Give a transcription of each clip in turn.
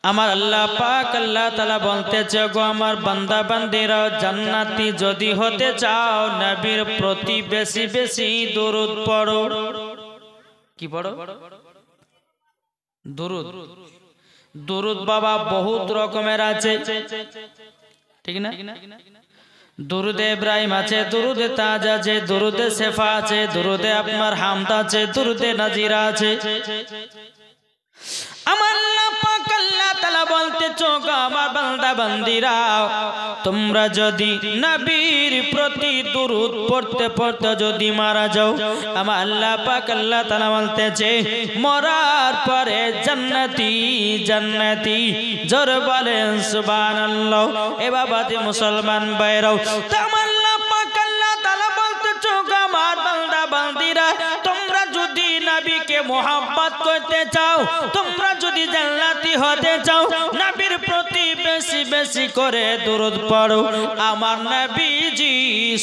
আমার আল্লাহ পাক আল্লাহ তাআলা বলতেছে গো আমার বান্দা বান্দীরা জান্নাতি যদি হতে চাও নবীর প্রতি বেশি বেশি দরুদ পড়ো। কি পড়ো? দরুদ। দরুদ বাবা বহুত রকমের আছে, ঠিক না? দুরুদে ইব্রাহিম আছে, দুরুদে তাজ আছে, দুরুদে সেফা আছে, দুরুদে আপনার হামদ আছে, দুরুদে নাজিরা আছে। আমার আল্লাহ পাক আল্লাহ তাআলা বলতেছো গো আমার বান্দা বান্দীরা তোমরা যদি নবীর প্রতি দুরূদ পড়তে পড়তে যদি মারা যাও, আমার আল্লাহ পাক আল্লাহ তাআলা বলতেছে মরার পরে জান্নাতি জান্নাতি। জোর বলেন সুবহানাল্লাহ। এ বাবাজি মুসলমান ভাইরাও, আমার আল্লাহ পাক আল্লাহ তাআলা বলতেছো গো আমার বান্দা বান্দীরা তোমরা যদি নবীকে মোহাব্বত করতে চাও, তোমরা যদি জান্নাতি হতে চাও, নবীর প্রতি বেশি বেশি করে দুরূদ পড়ো। আমার নবীজি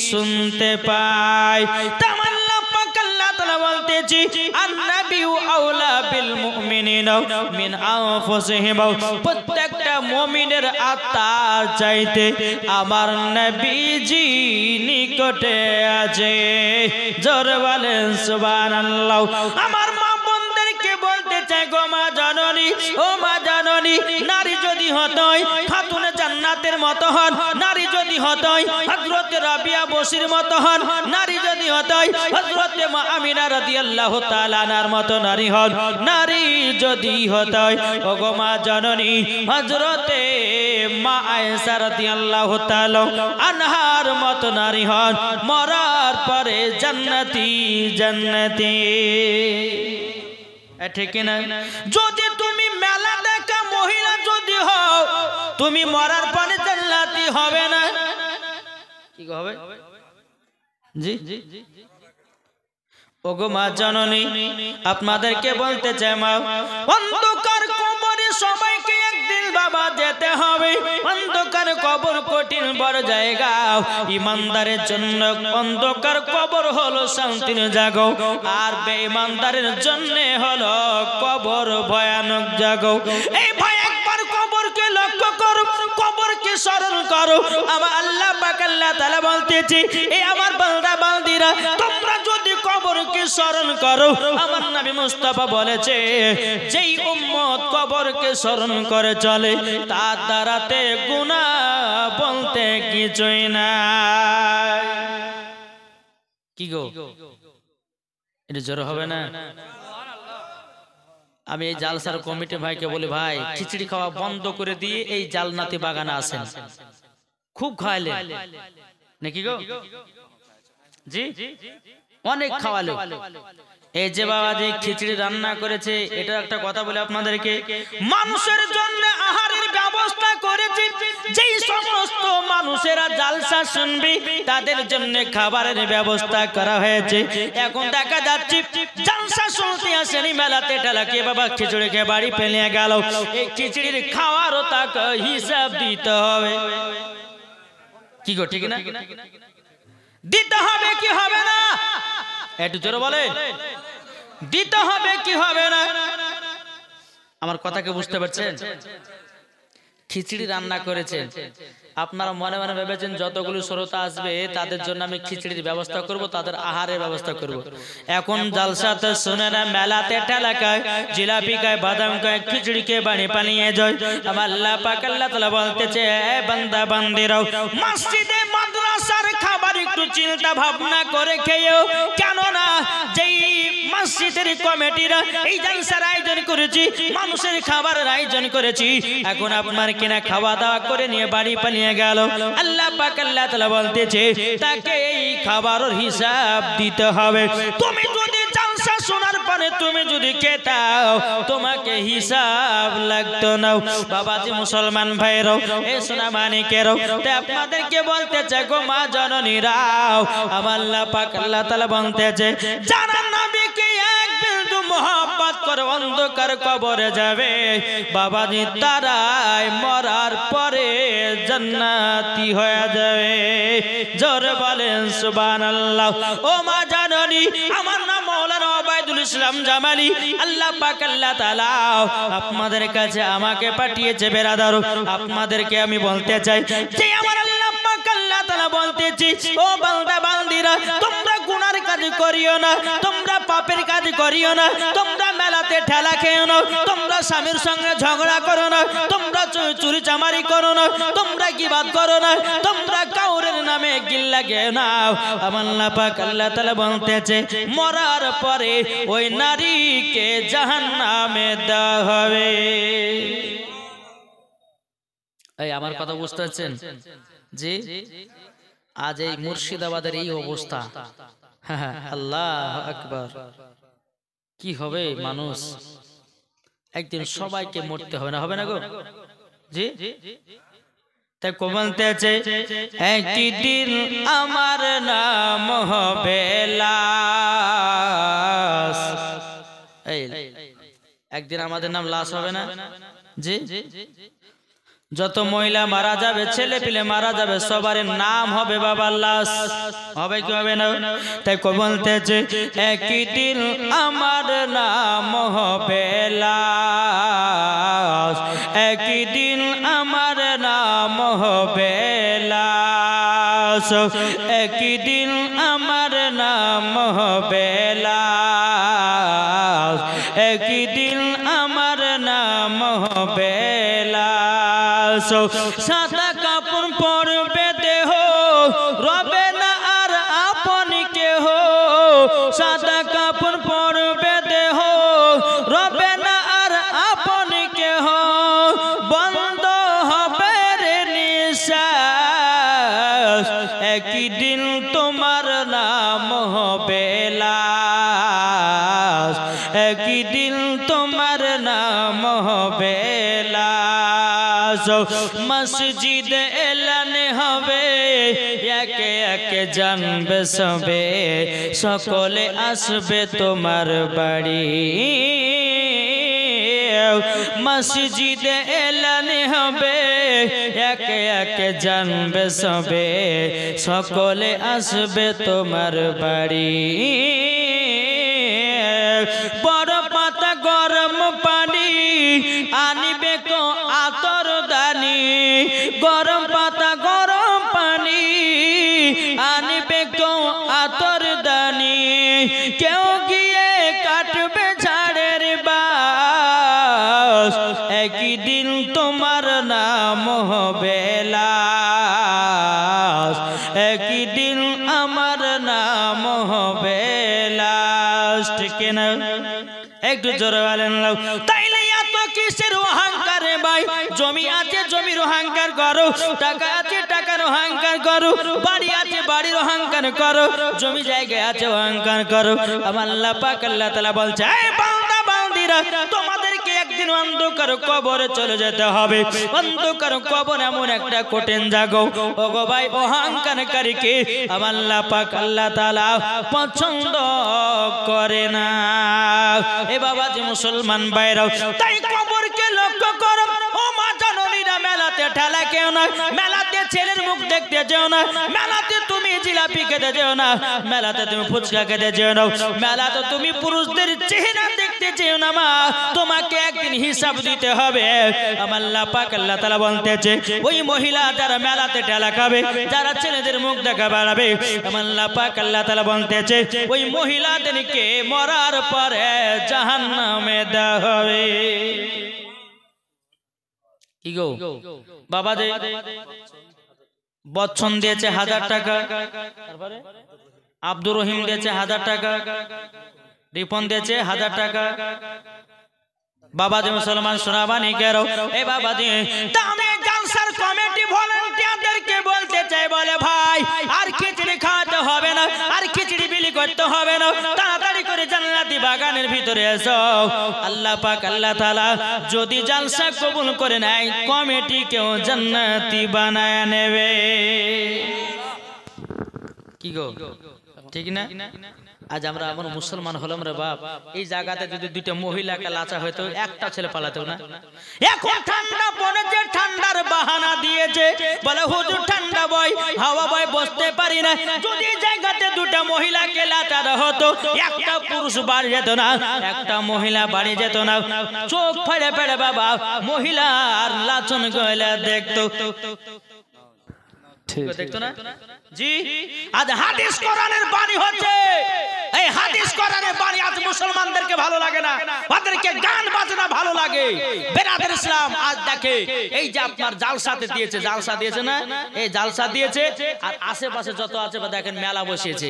শুনতে পায়। তামান্না পাক আল্লাহ তাআলা বলতেছি আন-নাবিয়্যু আওলা বিল মুমিনিনা মিন আনফুসিহিম। প্রত্যেকটা মুমিনের আত্মার চাইতে আমার নবীজি নিকটে আছে। জোরে বলেন সুবহানাল্লাহ। আমার মা বোনদেরকে বলতে চাই গো মা জননী, ও মা জননী, নারী যদি হতই খাতুনে জান্নাতের মতো হন, নারী যদি হতই হযরত রাবিয়া বসির মতো হন, নারী যদি হতই হযরত মা আমিনা রাদিয়াল্লাহু তাআলা আনহার মতো নারী হন, নারী যদি হতই ও গো মা জননী হযরত মা আয়েশা রাদিয়াল্লাহু তাআলা আনহার মতো নারী হন, মরার পরে জান্নাতি জান্নাতি। ঠিক না? যদি তুমি মেলা দেখা মহিলা যদি হও, তুমি মরার পরে জান্নাতি হবে না। কি হবে? জি ওগো মা জননী আপনাদেরকে বলতে চাই মা, অন্ধকার কবরে সবাইকে একদিন বাবা যেতে হবে। অন্ধকার কবর কঠিন বড় জায়গা, ইমানদারের জন্য অন্ধকার কবর হলো শান্তির জায়গা, আর বেঈমানদারের জন্য হলো কবর ভয়ানক জায়গা। এই ভাই একবার কবরকে লক্ষ্য করো, কবরকে স্মরণ করো। আমার আল্লাহ পাক আল্লাহ তাআলা বলতেছে এই আমার বান্দা বান্দীরা তোমরা যদি কবরকে স্মরণ করো, আমার নবী মুস্তাফা বলেছে যেই উম্মত কবরকে স্মরণ করে চলে তার দ্বারাতে গুনাহ বলতে কিছুই নাই। কি গো এটা জোর হবে না? আমি এই জালসার কমিটি ভাইকে বলি ভাই খিচুড়ি খাওয়া বন্ধ করে দিয়ে এই জালনাতি বাগানে আসেন, খুব খাওয়ালে নাকি গো? জি অনেক খাওয়ালো। এই যে বাবা যে খিচুড়ি রান্না করেছে, এটা একটা কথা বলে আপনাদেরকে, মানুষের জন্য আহারের ব্যবস্থা করেছে। যেই সমস্ত মানুষেরা জালসা শুনবে তাদের জন্য খাবারের ব্যবস্থা করা হয়েছে। এখন দেখা যাচ্ছে জালসা শুনতে আসেনি মেলাতে টেলাকে বাবা খিচুড়ি খেয়ে বাড়ি ফেলে গেল, এই খিচুড়ির খাওয়ারও তাকে হিসাব দিতে হবে। কি গো ঠিক না? দিতে হবে কি হবে না? একটু জোরে বলে দিতে হবে কি হবে না? আমার কথাকে বুঝতে পারছেন? খিচুড়ি রান্না করেছেন, আপনারা মনে মনে ভেবেছেন যতগুলো শ্রোতা আসবে তাদের জন্য আমি খিচুড়ির ব্যবস্থা করব, তাদের আহারের ব্যবস্থা করব। এখন জালসাতে শুনে না মেলাতে ঠেলা খায়, জিলাপি খায়, বাদাম খায়, খিচুড়ি খেয়ে বাড়ি পালিয়ে যায়। আমার আল্লাহ পাক আল্লাহ তাআলা বলতেছে এ বান্দা বান্দিরাও মসজিদে মাদ্রাসার খাবার একটু চিন্তা ভাবনা করে খেয়েও, কেননা যেই মসজিদের কমিটিরা এই জালসার আয়োজন করেছি, মানুষের খাবারের আয়োজন করেছি, এখন আপনার কিনা খাওয়া দাওয়া করে নিয়ে বাড়ি পালিয়ে গেল, আল্লাহ পাক আল্লাহ তাআলা বলতেছে তাকে এই খাবারের হিসাব দিতে হবে। তুমি যদি জালসা শোনার পরে তুমি যদি খেতাও তোমাকে হিসাব লাগতো না। বাবাজি মুসলমান ভাইরাও এ সোনা মানিকেরাও, তাই আপনাদেরকে বলতে চাই গো মা জননীরাও, আমার আল্লাহ পাক আল্লাহ তাআলা বলতেছে যারা নবীকে এক বিন্দু মোহাব্বত করে অন্ধকার কবরে যাবে বাবাজি তারাই মরার পরে জান্নাতি হয়ে যাবে। জোরে বলেন সুবহানাল্লাহ। ও মা জননী আমার নাম মাওলানা ওবায়দুল্লাহ ওয়ালিদুল ইসলাম জামালি আল্লাহ পাক আল্লাহ তাআলা আপনাদের কাছে আমাকে পাঠিয়েছে বেরাদার আপনাদেরকে আমি বলতে চাই যে আমার আল্লাহ পাক আল্লাহ তাআলা বলতেছি ও বান্দা বান্দিরা তোমরা গুনার কাজ করিও না তোমরা পাপের কাজ করিও না তোমরা মেলাতে ঠেলা খেও না তোমরা স্বামীর সঙ্গে ঝগড়া করো না তোমরা চুরি চামারি করো না তোমরা গীবাত করো না তোমরা কাউরের নামে গিল্লা গেও না আমার আল্লাহ পাক আল্লাহ তাআলা বলতেছে মরার পরে ওই নারীকে জাহান্নামে দেওয়া হবে। এই আমার কথা বুঝতে পারছেন জি? আজ এই মুর্শিদাবাদের এই অবস্থা, আল্লাহ আকবার, কি হবে মানুষ? একদিন সবাইকে মরতে হবে না, হবে না গো জি? তাই বলতেছে একদিন আমার নাম হবে লাশ। এই একদিন আমাদের নাম লাশ হবে না জি? যত মহিলা মারা যাবে ছেলে পিলে মারা যাবে সবার নাম হবে বাবার লাশ, হবে কি হবে না? তাই বলতেছে একদিন আমার নাম হবে লাশ, একদিন আমার নাম হবে লাশ, একদিন আমার নাম হবে লাশ, একদিন আমার নাম হবে লাশ। সাদা কাপড় পরবে দেহ রবে না আর আপন কেহ, সাদা কাপড় পরবে দেহ রবে না আর আপন কেহ, বন্ধ হবে রে নিঃশ্বাস, একদিন তোমার নাম হবে লাশ, একদিন তোমার নাম হবে লাশ। মসজিদ এলান হবে একে একে জানবে সবে, সকলে আসবে তোমার বাড়ি, মসজিদ এলান হবে একে একে জানবে সবে, সকলে আসবে তোমার বাড়ি। বড় পাতা গরম পানি আনিবে কো আতর দানি, গরম পাতা গরম পানি আনিবে কো আতর দানি, কেউ গিয়ে কাটবে ঝাড়ের বাস, একদিন তোমার নাম হবে লাশ, একদিন আমার নাম হবে লাশ। ঠিক না? একটু জোরে বলেন না। তাইলে এত কিসের অহংকার রে ভাই? জমি আছে জমির অহংকার করো, টাকা আছে টাকার অহংকার করো, বাড়ি আছে বাড়ির অহংকার করো, জমি জায়গায় আছে অহংকার করো। আমার আল্লাহ পাক আল্লাহ তাআলা বলছে এই বান্দা বান্দিরা তোমাদেরকে একদিন অন্ধকার কবরে চলে যেতে হবে। অন্ধকার কবর এমন একটা কঠিন জায়গা ওগো ভাই, অহংকারকারীকে আমার আল্লাহ পাক আল্লাহ তাআলা পছন্দ করে না। এ বাবা যে মুসলমান ভাইরা, তাই কবরকে লক্ষ্য করো। ও মা জননীরা, মেলাতে ঠেলা কেউ না, মেলাতে ছেলের মুখ দেখতে যেও না, মেলাতে তুমি জিলাপি খেতে যেও না, মেলাতে তুমি ফুচকা খেতে যেও না, মেলাতে তুমি পুরুষদের চেহারা দেখতে যেও না মা, তোমাকে একদিন হিসাব দিতে হবে। আমার আল্লাহ পাক আল্লাহ তাআলা বলতেছে ওই মহিলা যারা মেলাতে ঠেলা খাবে, যারা ছেলেদের মুখ দেখা বাড়াবে, আমার আল্লাহ পাক আল্লাহ তাআলা বলতেছে ওই মহিলাদেরকে মরার পরে জাহান্নামে দেওয়া হবে। কি গো বাবা যে বচ্চন দিয়েছে 1000 টাকা, আব্দুর রহিম দিয়েছে 1000 টাকা, রিপন দিয়েছে 1000 টাকা। বাবা যে মুসলমান শোনাবানি কেরো এ বাবা যে দামে জালসার কমিটি ভলান্টিয়ারদেরকে বলতে চাই, বলে ভাই আর খিচড়ি খাওয়াতে হবে না, আর খিচড়ি বিলি করতে হবে না, তাড়াতাড়ি করে জান্নাতি বাগানের ভিতরে এসো। আল্লাহ পাক আল্লাহ তাআলা যদি জালসা কবুল করে নেয়, কমিটিকেও জান্নাতি বানায় নেবে। কি গো ঠিক না? আজ আমরা এমন মুসলমান হলাম রে বাপ, এই জায়গাতে যদি দুইটা মহিলাকে লাচা হয়তো একটা ছেলে পালাতো না। এখন ঠান্ডা পড়েছে, ঠান্ডার বাহানা দিয়েছে, বলে হুজুর ঠান্ডা বয়, হাওয়া বয়, বসতে পারি না। যদি জায়গাতে দুটা মহিলাকে লাতানো হতো, একটা পুরুষ বাড়ি যেত না, একটা মহিলা বাড়ি যেত না। চোখ ফেড়ে ফেড়ে বাবা মহিলার লাচন গয়লা দেখতো, দেখতো না জি। আজ হাদিস কোরআনের বাণী হচ্ছে, এই হাদিস কোরআনের বাণী আজ মুসলমানদেরকে ভালো লাগে না, ওদেরকে গান বাজনা ভালো লাগে। বেরাদর ইসলাম আজ দেখে এই যে আপনার জালসাতে দিয়েছে, জালসা দিয়েছে না, এই জালসা দিয়েছে, আর আশেপাশে যত আছে দেখেন মেলা বসিয়েছে,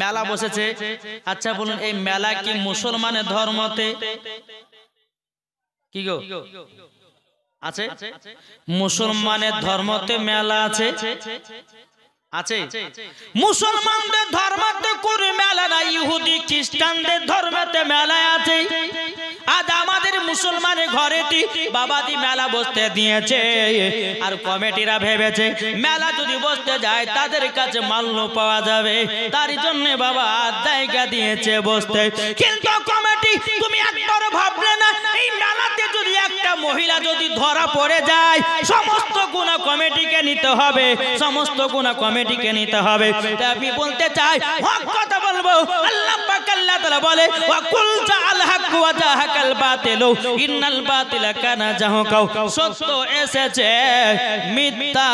মেলা বসেছে। আচ্ছা বলুন, এই মেলা কি মুসলমানের ধর্মতে কি গো আছে? মুসলমানের ধর্মতে মেলা আছে, আছে? মুসলমানদের ধর্মতে কোন মেলা নাই, ইহুদি খ্রিস্টানদের ধর্মতে মেলা আছে। আজ আমাদের মুসলমানের ঘরেটি বাবাজি মেলা বসতে দিয়েছে, আর কমিটিরা ভেবেছে মেলা যদি বসতে যায় তাদের কাছে মাল্য পাওয়া যাবে, তার জন্য বাবা জায়গা দিয়েছে বসতে। কিন্তু কমিটি তুমি একবার ভাবলে না, এই মেলাতে যদি একটা মহিলা যদি ধরা পড়ে যায়, সমস্ত গুনাহ কমিটিকে নিতে হবে, সমস্ত গুনাহ কমিটিকে নিতে হবে। তাই আমি বলতে চাই, হক কথা বলবো। আল্লাহ পাক আল্লাহ তাআলা বলে, ওয়া কুল জাআল হক ওয়া জাহাকাল বাতিল ইন্নাল বাতিলা কানা জাহুকা, সত্য এসেছে মিথ্যা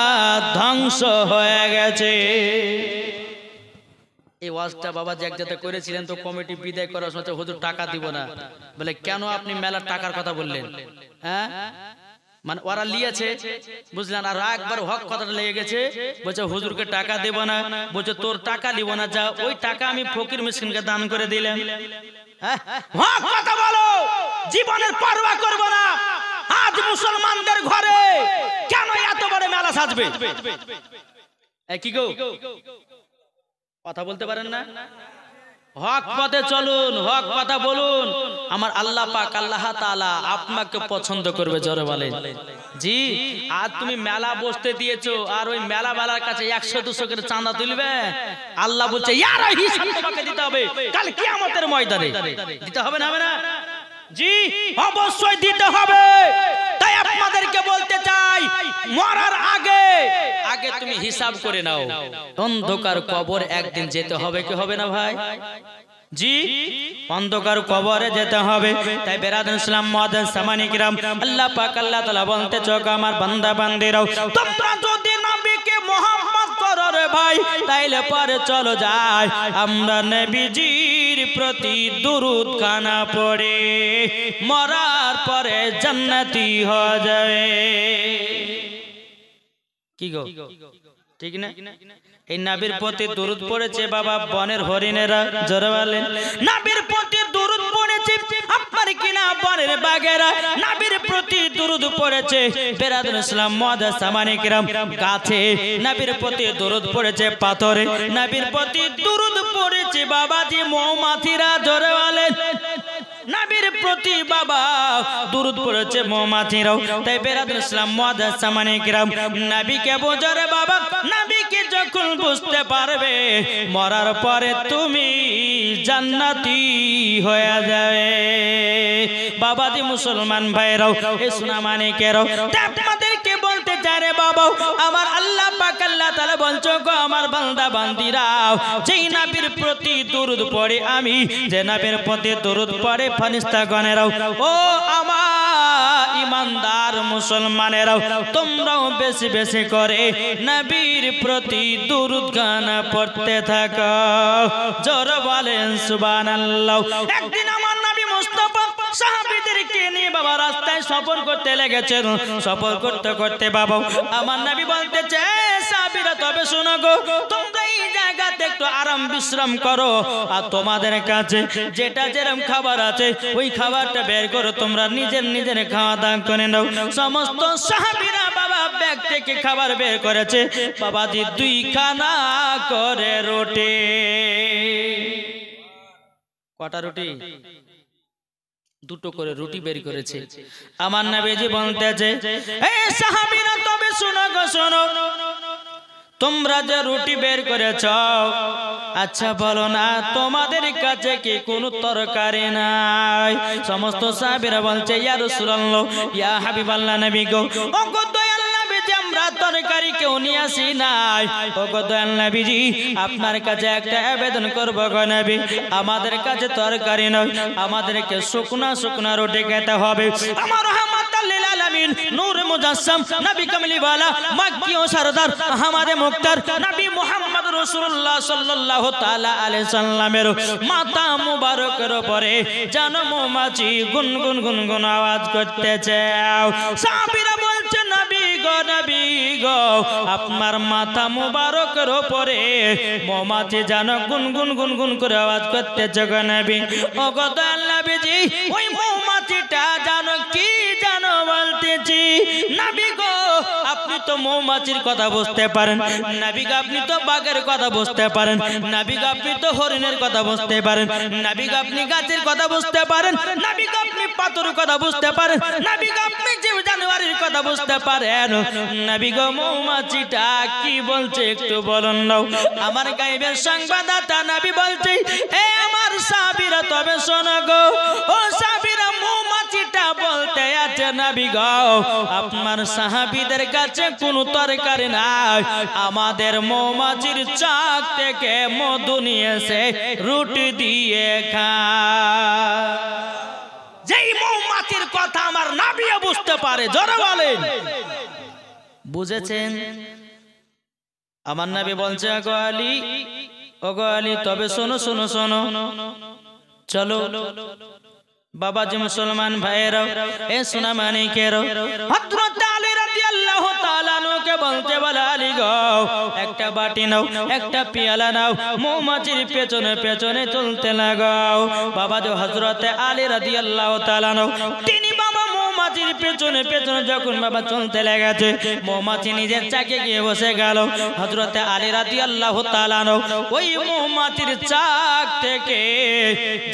ধ্বংস হয়ে গেছে। এই ওয়াজটা বাবা যে এক জায়গাতে করেছিলেন, তো কমিটি বিদায় করার সময় হুজুর টাকা দিব না, বলে কেন আপনি মেলার টাকার কথা বললেন? হ্যাঁ, মানে ওরা লিয়েছে বুঝলেন, আর একবার হক কথাটা লেগে গেছে, বলছে হুজুরকে টাকা দেব না, বলছে তোর টাকা নিব না, যা ওই টাকা আমি ফকির মিসকিনকে দান করে দিলাম। হক কথা বলো, জীবনের পরোয়া করব না। আজ মুসলমানদের ঘরে কেন এত বড় মেলা সাজবে? কি গো কথা বলতে পারেন না? হক পথে চলুন, হক কথা বলুন, আমার আল্লাহ পাক আল্লাহ তাআলা আপনাকে পছন্দ করবে। জোরে বলেন জি। আজ তুমি মেলা বসতে দিয়েছো, আর ওই মেলা বালার কাছে 100-200 করে চাঁদা তুলবে, আল্লাহ বলছে ইয়ার হিসাব তোমাকে দিতে হবে কাল কিয়ামতের ময়দানে। দিতে হবে না? হবে না? জি অবশ্যই দিতে হবে। তাই আপনাদেরকে বলতে চাই, মরার আগে আগে তুমি হিসাব করে নাও। অন্ধকার কবর একদিন যেতে হবে, কি হবে না ভাই? জি অন্ধকার কবরে যেতে হবে। তাই বেরাদুল ইসলাম মুআদ্দিন সামানি কিরাম, আল্লাহ পাক আল্লাহ তাআলা বলতে চোখ আমার বান্দা বান্দিরাও, তোমরা যদি নবীকে মুহাম্মদ করো রে ভাই, তাইলে পরে চলো যায় আমরা নবীজির প্রতি দুরূদ খানা পড়ে মরার পরে জান্নাতি হয়ে যাবে। কি গো ঠিক না? এই নবীর প্রতি দরুদ পড়েছে বাবা বনের হরিণেরা। জোরে বলেন, নবীর প্রতি দরুদ পড়েছে আপনার কিনা বনের বাঘেরা, নবীর প্রতি দরুদ পড়েছে বেরাদুল ইসলাম মুআদ্দিন সামানি কিরাম গাছে, নবীর প্রতি দরুদ পড়েছে পাথরে, নবীর প্রতি দরুদ পড়েছে বাবাজি মৌমাছিরা। জোরে বলেন, নবীর প্রতি বাবা দুরূদ পড়েছে মৌমাছিরাও। তাই বেরাদুল ইসলাম মুআদ্দিন সামানি কিরাম, নবীকে বোঝো রে বাবা, নবীকে যখন বুঝতে পারবে মরার পরে তুমি জান্নাতি হয়ে যাবে। বাবাজি মুসলমান ভাইরাও, এ সোনা মানিকেরাও, আপনাদেরকে বলতে চাই রে বাবা, আমার আল্লাহ পাক আল্লাহ তাআলা বলছো গো আমার বান্দা বান্দিরাও, যেই নবীর প্রতি দরুদ পড়ে আমি, যে নবীর প্রতি দরুদ পড়ে ফেরেশতাগণেরাও, ও আমার ইমানদার মুসলমানেরাও, তোমরাও বেশি বেশি করে নবীর প্রতি দরুদ গান পড়তে থাকো। জোরে বলেন সুবহানাল্লাহ। একদিন আমার নবী মুস্তাফা সাহাবীদেরকে নিয়ে বাবা রাস্তায় সফর করতে লেগেছেন। সফর করতে করতে বাবা আমার নবী বলতেছে, সাহাবীরা তবে শোনো গো, তোমরা এই জায়গাতে একটু আরাম বিশ্রাম করো, আর তোমাদের কাছে যেটা যেরকম খাবার আছে ওই খাবারটা বের করো, তোমরা নিজের নিজের খাওয়া দাওয়া করে নাও। সমস্ত সাহাবীরা বাবা ব্যাগ থেকে খাবার বের করেছে বাবাজি 2 খানা করে রুটি। কটা রুটি? 2টো করে রুটি বের করেছে। আমার নবীজি বলতেছে, এই সাহাবীরা তবে শোনো গো শোনো, তোমরা যে রুটি বের করেছ, আচ্ছা বলো না তোমাদের কাছে কি কোনো তরকারি নাই? সমস্ত সাহাবীরা বলছে, ইয়া রাসূলুল্লাহ, ইয়া হাবিবাল্লাহ, নবী গো, ও গো দয়াল আমরা তরকারি কেউ নিয়ে আসি নাই। ওগো দয়াল নবীজি, আপনার কাছে একটা আবেদন করব গো নবী, আমাদের কাছে তরকারি নয়, আমাদেরকে শুকনা শুকনা রুটি খেতে হবে। আমার রহমাতুল লিল আলামিন নূর মুজাসসাম নবী কামলিওয়ালা মক্কি ও সরদার আহমদে মুক্তার নবী মুহাম্মদ রাসূলুল্লাহ সাল্লাল্লাহু তাআলা আলাইহি সাল্লামের মাথা মুবারকের উপরে যেন মৌমাছি গুনগুন গুনগুন আওয়াজ করতেছে। সাহাবীরা বলছে নবী গো, আপনার মাথা মুবারকের উপরে মৌমাছি যেন গুনগুন গুনগুন করে আওয়াজ করতেছে গো নবী। ও গো দয়াল নবীজি, ওই মৌমাছিটা জানো কি জানো বলতেছি? নবী গো, আপনি তো মৌমাছির কথা বুঝতে পারেন, নবী গো আপনি তো বাঘের কথা বুঝতে পারেন, নবী গো আপনি তো হরিণের কথা বুঝতে পারেন, নবী গো আপনি গাছের কথা বুঝতে পারেন, নবী গো আপনি পাথরের কথা বুঝতে পারেন, নবী গো আপনি জীব জানোয়ারের কথা বুঝতে পারেন। নবী গো মৌমাছিটা কি বলছে একটু বলুন না। আমার গায়েবের সংবাদদাতা নবী বলছে, এ আমার সাহাবীরা তবে শোনো গো, ও সাহাবীরা মৌমাছিটা বলতে আছে নবী গো, আপনার সাহাবীদের কাছে কোনো তরকারি নাই, আমাদের মৌমাছির চাক থেকে মধু নিয়ে এসে রুটি দিয়ে খায়। যেই মৌমাছির কথা আমার নবীও বুঝতে পারে, জোরে বলেন বুঝেছেন? আমার নবী বলছে গো আলী, ও গো আলী তবে শোনো শোনো শোনো, চলো বাবাজি মুসলমান ভাইয়েরাও, এ সোনা মানিকেরও, হযরত আলী রাদিয়াল্লাহু তাআলা আনহুকে বলতে বলে, আলী গো একটা বাটি নাও, একটা পেয়ালা নাও, মৌমাছির পেছনে পেছনে চলতে লাগাও। বাবাজি হযরত আলী রাদিয়াল্লাহু তাআলা আনহু তিনি বাবা মৌমাছির পেছনে পেছনে যখন বাবা চলতে লেগেছে, মৌমাছি নিজের চাকে গিয়ে বসে গেল। হযরত আলী রাদিয়াল্লাহু তাআলা আনহু ওই মৌমাছির চাক থেকে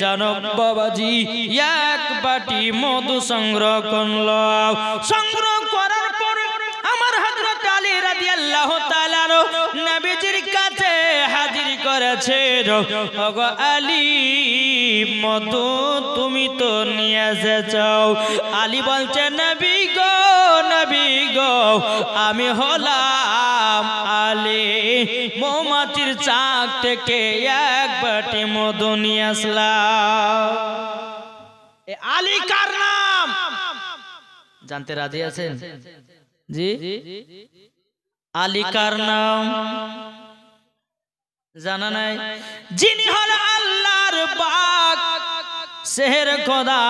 জানো বাবাজি এক বাটি মধু সংগ্রহ করলো। সংগ্রহ করার পর আমার হযরত আলী রাদিয়াল্লাহু তাআলা আনহু নবীজির কাছে হাজির করেছে। ওগো আলী, মধু তুমি তো নিয়ে এসেছো। আলী বলছে, নবী গো আমি হলাম আলী, মৌমাছির চাক থেকে এক বাটি মধু নিয়ে আসলাম। আলী কার নাম জানতে রাজি আছেন? জি, আলী কার নাম জানা নাই? যিনি হল আল্লাহর পাক সেহের খোদা,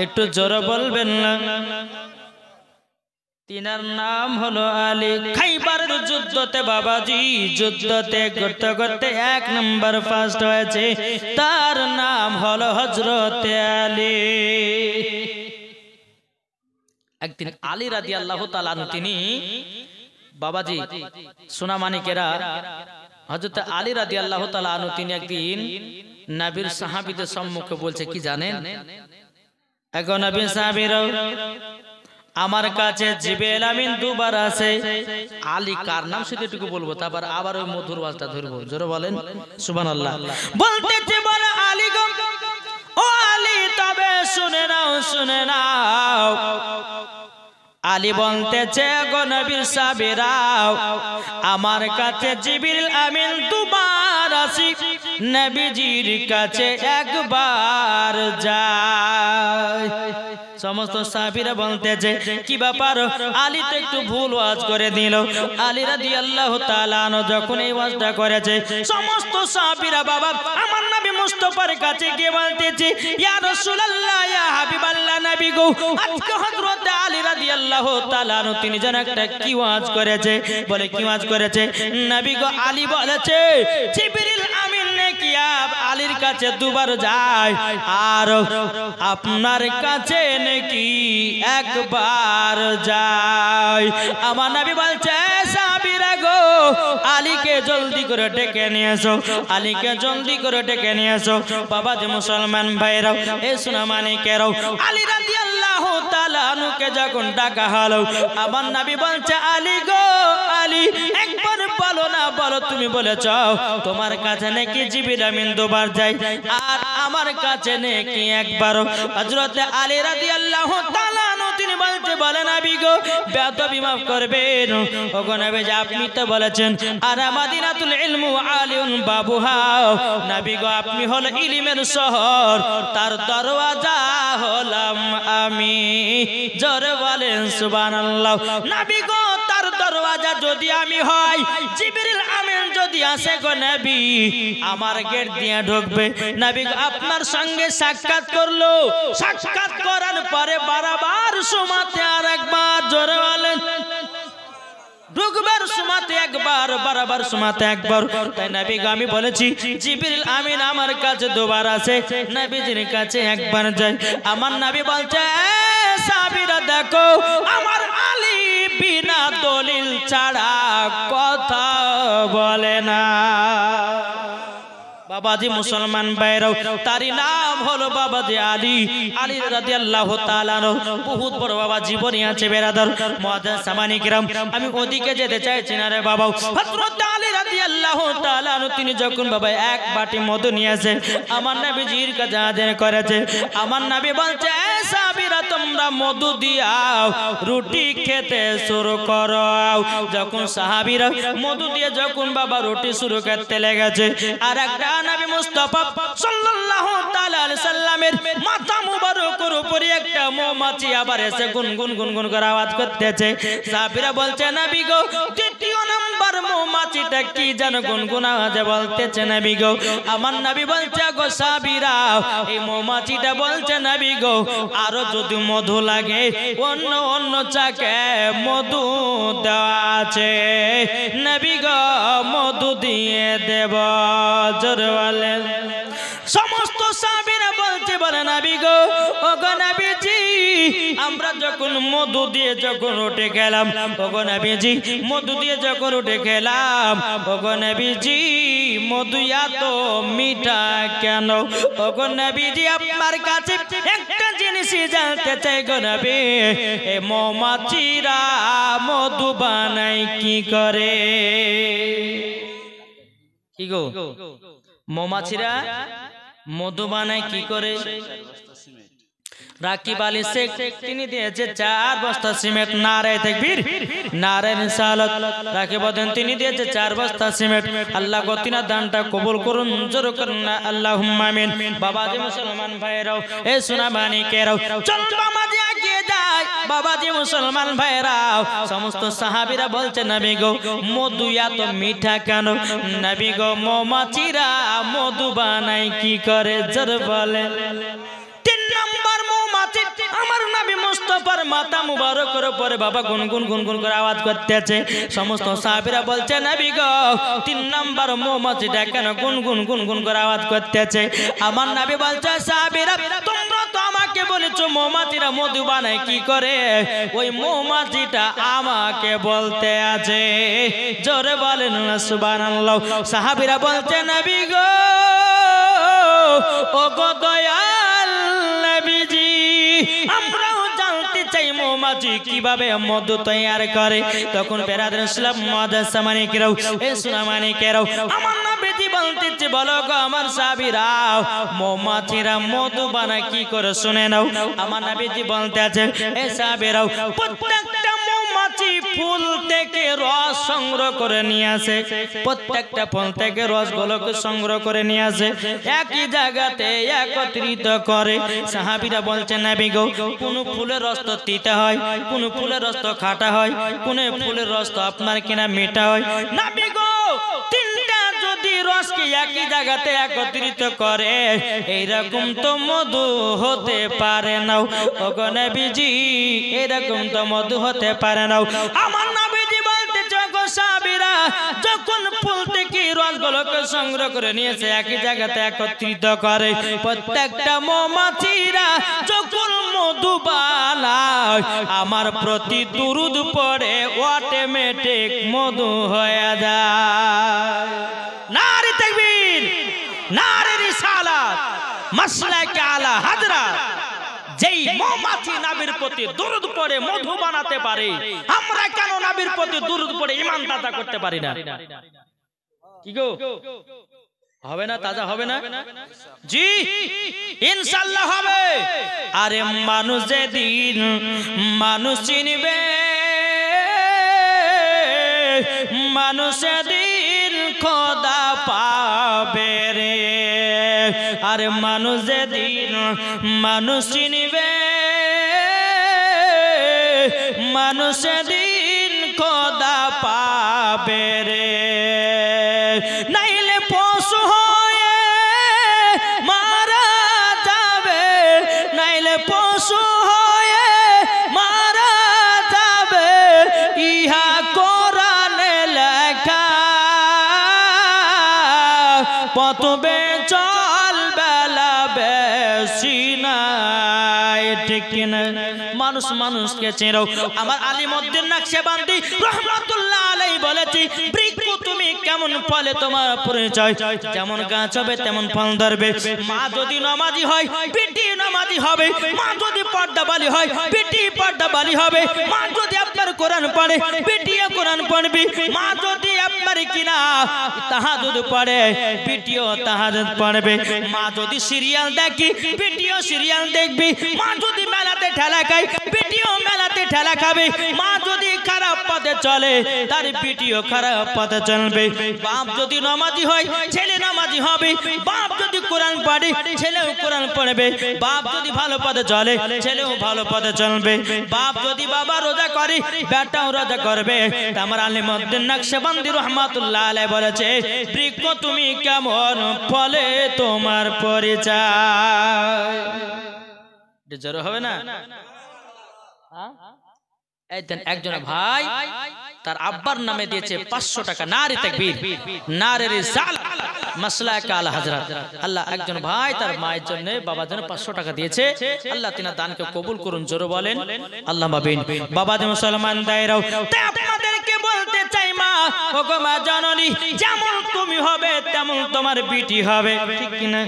একটু জোরে বলবেন না? তিনার নাম হলো আলী। খাইবারের যুদ্ধতে বাবাজি যুদ্ধতে করতে করতে এক নম্বর ফার্স্ট হয়েছে, তার নাম হলো হযরত আলী। একদিন আলী রাদিয়াল্লাহু তাআলা আনহু তিনি বাবাজি সোনা মানিকেরা, হযরত আলী রাদিয়াল্লাহু তাআলা আনহু তিনি একদিন নবীর সাহাবীদের সম্মুখে বলছে কি জানেন? এখন নবীর সাহাবীরা আমার কাছে জিবরিল আমিন দুবার আছে। আলী কার নাম শুধু এটুকু বলবো, তারপর আবার ওই মধুর ওয়াজটা ধরবো। জোরে বলেন সুবহানাল্লাহ। বলতেছে বলে আলী গো, ও আলী তবে শুনে নাও শুনে নাও। আলী বলতেছে গো নবীর সাহাবীরাও, আমার কাছে জিবরিল আমিন দুবার আসি, নবীজির কাছে একবার যায়। সমস্ত সাহাবীরা বলতেছে কি ব্যাপার? আলী তো একটু ভুল ওয়াজ করে দিল। আলী রাদিয়াল্লাহু তাআলা আনহু যখন এই ওয়াজটা করেছে, সমস্ত সাহাবীরা বাবা আমার নবী মুস্তাফার কাছে গিয়ে বলতেছে, ইয়া রাসূলুল্লাহ, ইয়া হাবিবাল্লাহ, নবী গো আজকে হযরত আলী রাদিয়াল্লাহু তাআলা আনহু তিনি যেন একটা কি ওয়াজ করেছে। বলে কি ওয়াজ করেছে? নবী গো আলী বলেছে জিবরিল আমিন নাকি আলীর কাছে দুবার যায়, আর আপনার কাছে নাকি একবার যায়। আমার নবী বলছে সাহাবীরা গো আলীকে জলদি করে ডেকে নিয়ে এসো, আলীকে জলদি করে ডেকে নিয়ে এসো। বাবা যে মুসলমান ভাইরাও, এ সোনা মানিকেরাও, আলী রাদিয়াল্লাহু তাআলা আনহুকে যখন ডাকা হলো, আমার নবী বলছে আলী গো আলী একবার বলো না, বলো তুমি বলেছো তোমার কাছে নাকি জিবরিল আমিন দুবার যায়, আর আমার কাছে নাকি একবার। হযরত আলী রাদিয়াল্লাহু তাআলা আনহু তিনি বলতে বলে নবী গো বেয়াদবি মাফ করবেন ওগো নবী যে আপনি তো বলেছেন আর মাদিনাতুল ইলমু আলিউন বাবুহা নবী গো আপনি হলো ইলমের শহর তার দরওয়াজা হলাম আমি জোরে বলেন সুবহানাল্লাহ নবী গো তার দরওয়াজা যদি আমি হই জিবরিল আমিন যদি আসে গো নবী আমার গেট দিয়ে ঢুকবে নবী গো আপনার সঙ্গে সাক্ষাৎ করলো সাক্ষাৎ করার পরে বারবার সুমাতে আর একবার জোরে বলেন ঢুকবার সুমাতে একবার বারবার সুমাতে একবার তাই নবী গো আমি বলেছি জিবরিল আমিন আমার কাছে দুবার আসে নবীজির কাছে একবার যায় আমার নবী বলছে সাহাবীরা দেখো আমার আলী বিনা দলিল ছাড়া কথা বলে না বাবাজি মুসলমান ভাইরাও তারই নাম হলো বাবাজি আলী আলী রাদিয়াল্লাহু তাআলা বহুত বড় বাবা জীবনী আছে বেরাদার মুআজ্জাজ সামানি কিরাম আমি ওদিকে যেতে চাইছি না রে বাবা হযরত আলী রাদিয়াল্লাহু তাআলা তিনি যখন বাবা এক বাটি মধু নিয়ে আসে আমার নবীজির কাছে হাজির করেছে আমার নবী বলছে সাহাবীরা তোমরা মধু দিয়াও রুটি খেতে শুরু করো যখন সাহাবীরা মধু দিয়ে যখন বাবা রুটি শুরু করতে লেগেছে আর একটা নবী মুস্তাফা সাল্লাল্লাহু তাআলা আলাইহি সাল্লামের মাথা মুবারকের উপরে একটা মৌমাছি আবার এসে গুনগুন গুনগুন করে আওয়াজ করতেছে সাহাবীরা বলছে নবী গো দ্বিতীয় নাম্বার মৌমাছিটা কি যেন গুনগুন আওয়াজে বলতেছে নবী গো আমার নবী বলছে গো সাহাবীরা এই মৌমাছিটা বলছে নবী গো আরো যদি মধু লাগে অন্য অন্য চাকে মধু দেওয়া আছে নবী গো মধু দিয়ে দেব জোরে বলেন সমস্ত সাহাবীরা বলতে বলে নবী গো ওগো নবীজি আমরা যখন মধু দিয়ে যখন উঠে গেলাম ওগো নবীজি মধু দিয়ে যখন উঠে গেলাম ওগো নবীজি মধু এত মিঠা কেন ওগো নবীজি আপনার কাছে একটা জিনিস জানতে চাই গো নবী এই মৌমাছিরা মধু বানায় কি করে কি গো মৌমাছিরা মধু বানায় কি করে রাকিব আলী শেখ তিনি দিয়েছে 4 বস্তা সিমেন্ট নারে তাকবীর নারে রিসালাত রাকিব বলেন তিনি দিয়েছে 4 বস্তা সিমেন্ট আল্লাহ গো তিনার দানটা কবুল করুন জোরে করুন না আল্লাহুম্মা আমিন বাবাজি মুসলমান ভাইরাও এ সোনা মানিকেরাও চল বাবাজি এগিয়ে যায় বাবাজি মুসলমান ভাইরাও সমস্ত সাহাবীরা বলছে নবী গো মধু এত মিঠা কেন নবী গো মৌমাছিরা মধু বানায় কি করে জোরে বলেন 3 নম্বর মৌমাছি আমার নবী মুস্তাফার মাথা মুবারকের উপরে বাবা গুনগুন গুনগুন করে আওয়াজ করতেছে সমস্ত সাহাবীরা বলছে নবী গো 3 নম্বর মৌমাছিটা কেন গুনগুন গুনগুন করে আওয়াজ করতেছে আমার নবী বলছে সাহাবীরা তোমরা তো আমাকে বলেছো মৌমাছিরা মধু বানায় কি করে ওই মৌমাছিটা আমাকে বলতে আছে জোরে বলেন সুবহানাল্লাহ সাহাবীরা বলছে নবী গো ও গো দয়াল নবীজি আমরাও জানতে চাই মৌমাছি কিভাবে মধু তৈরি করে তখন বেরাদার ইসলাম মুআজ্জাজ সামানি কিরাও এ সোনা মানিকেরাও আমার নবীজি বলতেছে বলো গো আমার সাহাবীরা মৌমাছিরা মধু বানায় কি করে শুনে নাও আমার নবীজি বলতে আছে এ সাহাবীরাও প্রত্যেকটা মৌমাছি ফুল থেকে রস সংগ্রহ করে নিয়ে আসে প্রত্যেকটা ফুল থেকে রসগুলোকে সংগ্রহ করে নিয়ে আসে একই জায়গাতে একত্রিত করে সাহাবীরা বলছেন নবী গো কোন ফুলের রস তো তিতা হয় কোন ফুলের রস তো খাঁটা হয় কোন ফুলের রস তো আপনার কিনা মিঠা হয় নবী গো তিনটা যদি রসকে একই জায়গাতে একত্রিত করে এইরকম তো মধু হতে পারে না ওগো নবীজি এরকম তো মধু হতে পারে না আমার নবীজি বলতে গো সাহাবীরা যখন ফুল থেকে রসগুলোকে সংগ্রহ করে নিয়েছে একই জায়গাতে একত্রিত করে প্রত্যেকটা মৌমাছিরা যখন মধু বানায় আমার প্রতি দুরূদ পড়ে অটোমেটিক মধু হয়ে যায় নারে তাকবীর নারে রিসালাত মাসলাকে আলা হাজরাত যেই মৌমাছি নবীর প্রতি দুরূদ পড়ে মধু বানাতে পারে আমরা কেন নবীর প্রতি দুরূদ পড়ে ঈমান তাজা করতে পারি না কি গো হবে না তাজা হবে না জি ইনশাআল্লাহ হবে আরে মানুষ যেদিন মানুষ চিনবে মানুষ দিন খোদা পাবে রে আর মানুষ দিন মানুষ চিনবে মানুষ দিন খোদা পাবে রে নাইলে পশু হয়ে মারা যাবে নাইলে পশু হয়ে মারা যাবে ইহা কোরআনে লেখা পতবে চল বেলা বেশি নাই ঠিক কিনা মানুষ মানুষকে চেনো আমার আলিমউদ্দিন নকশবন্দি রহমাতুল্লাহ আলাইহি বলেছি বৃক্ষ তুমি কেমন ফলে তোমার পরিচয় যেমন গাছ হবে তেমন ফল ধরবে মা যদি নামাজি হয় বেটি নামাজি হবে মা যদি পর্দাবালি হয় বেটি পর্দাবালি হবে মা যদি আপনার কোরআন পড়ে বেটিও কোরআন পড়বে মা যদি আপনার কিনা তাহাজ্জুদ পড়ে বেটিও তাহাজ্জুদ পড়বে মা যদি সিরিয়াল দেখি বেটিও সিরিয়াল দেখবে মা যদি মেলাতে ঠেলা খায় বেটিও মেলাতে ঠেলা খাবে মা যদি খারাপ পথে চলে তার বেটিও খারাপ পথে চলবে বাপ যদি নামাজি হয় ছেলে নামাজি হবে বাপ যদি কোরআন পড়ে ছেলেও কোরআন পড়বে বাপ যদি ভালো পথে চলে ছেলেও ভালো পথে চলবে বাপ যদি বাবা রোজা করে বেটাও রোজা করবে আমার আলিমউদ্দিন নকশবন্দি রহমাতুল্লাহ আলাইহি বলেছে বৃক্ষ তুমি কেমন ফলে তোমার পরিচয় জোরে হবে না একজন ভাই তার আব্বার নামে দিয়েছে 500 টাকা নারে তাকবীর নারে রিসালাত মাসলাক আল হযরত আল্লাহ একজন ভাই তার মায়ের জন্য বাবার জন্য 500 টাকা দিয়েছে আল্লাহ তিনা দানকে কবুল করুন জোরে বলেন আল্লাহ আমিন বাবা দে মুসলমান দাইরাও তাই আপনাদেরকে বলতে চাই মা ওগো মা জননী যেমন তুমি হবে তেমন তোমার বিটি হবে ঠিক কি না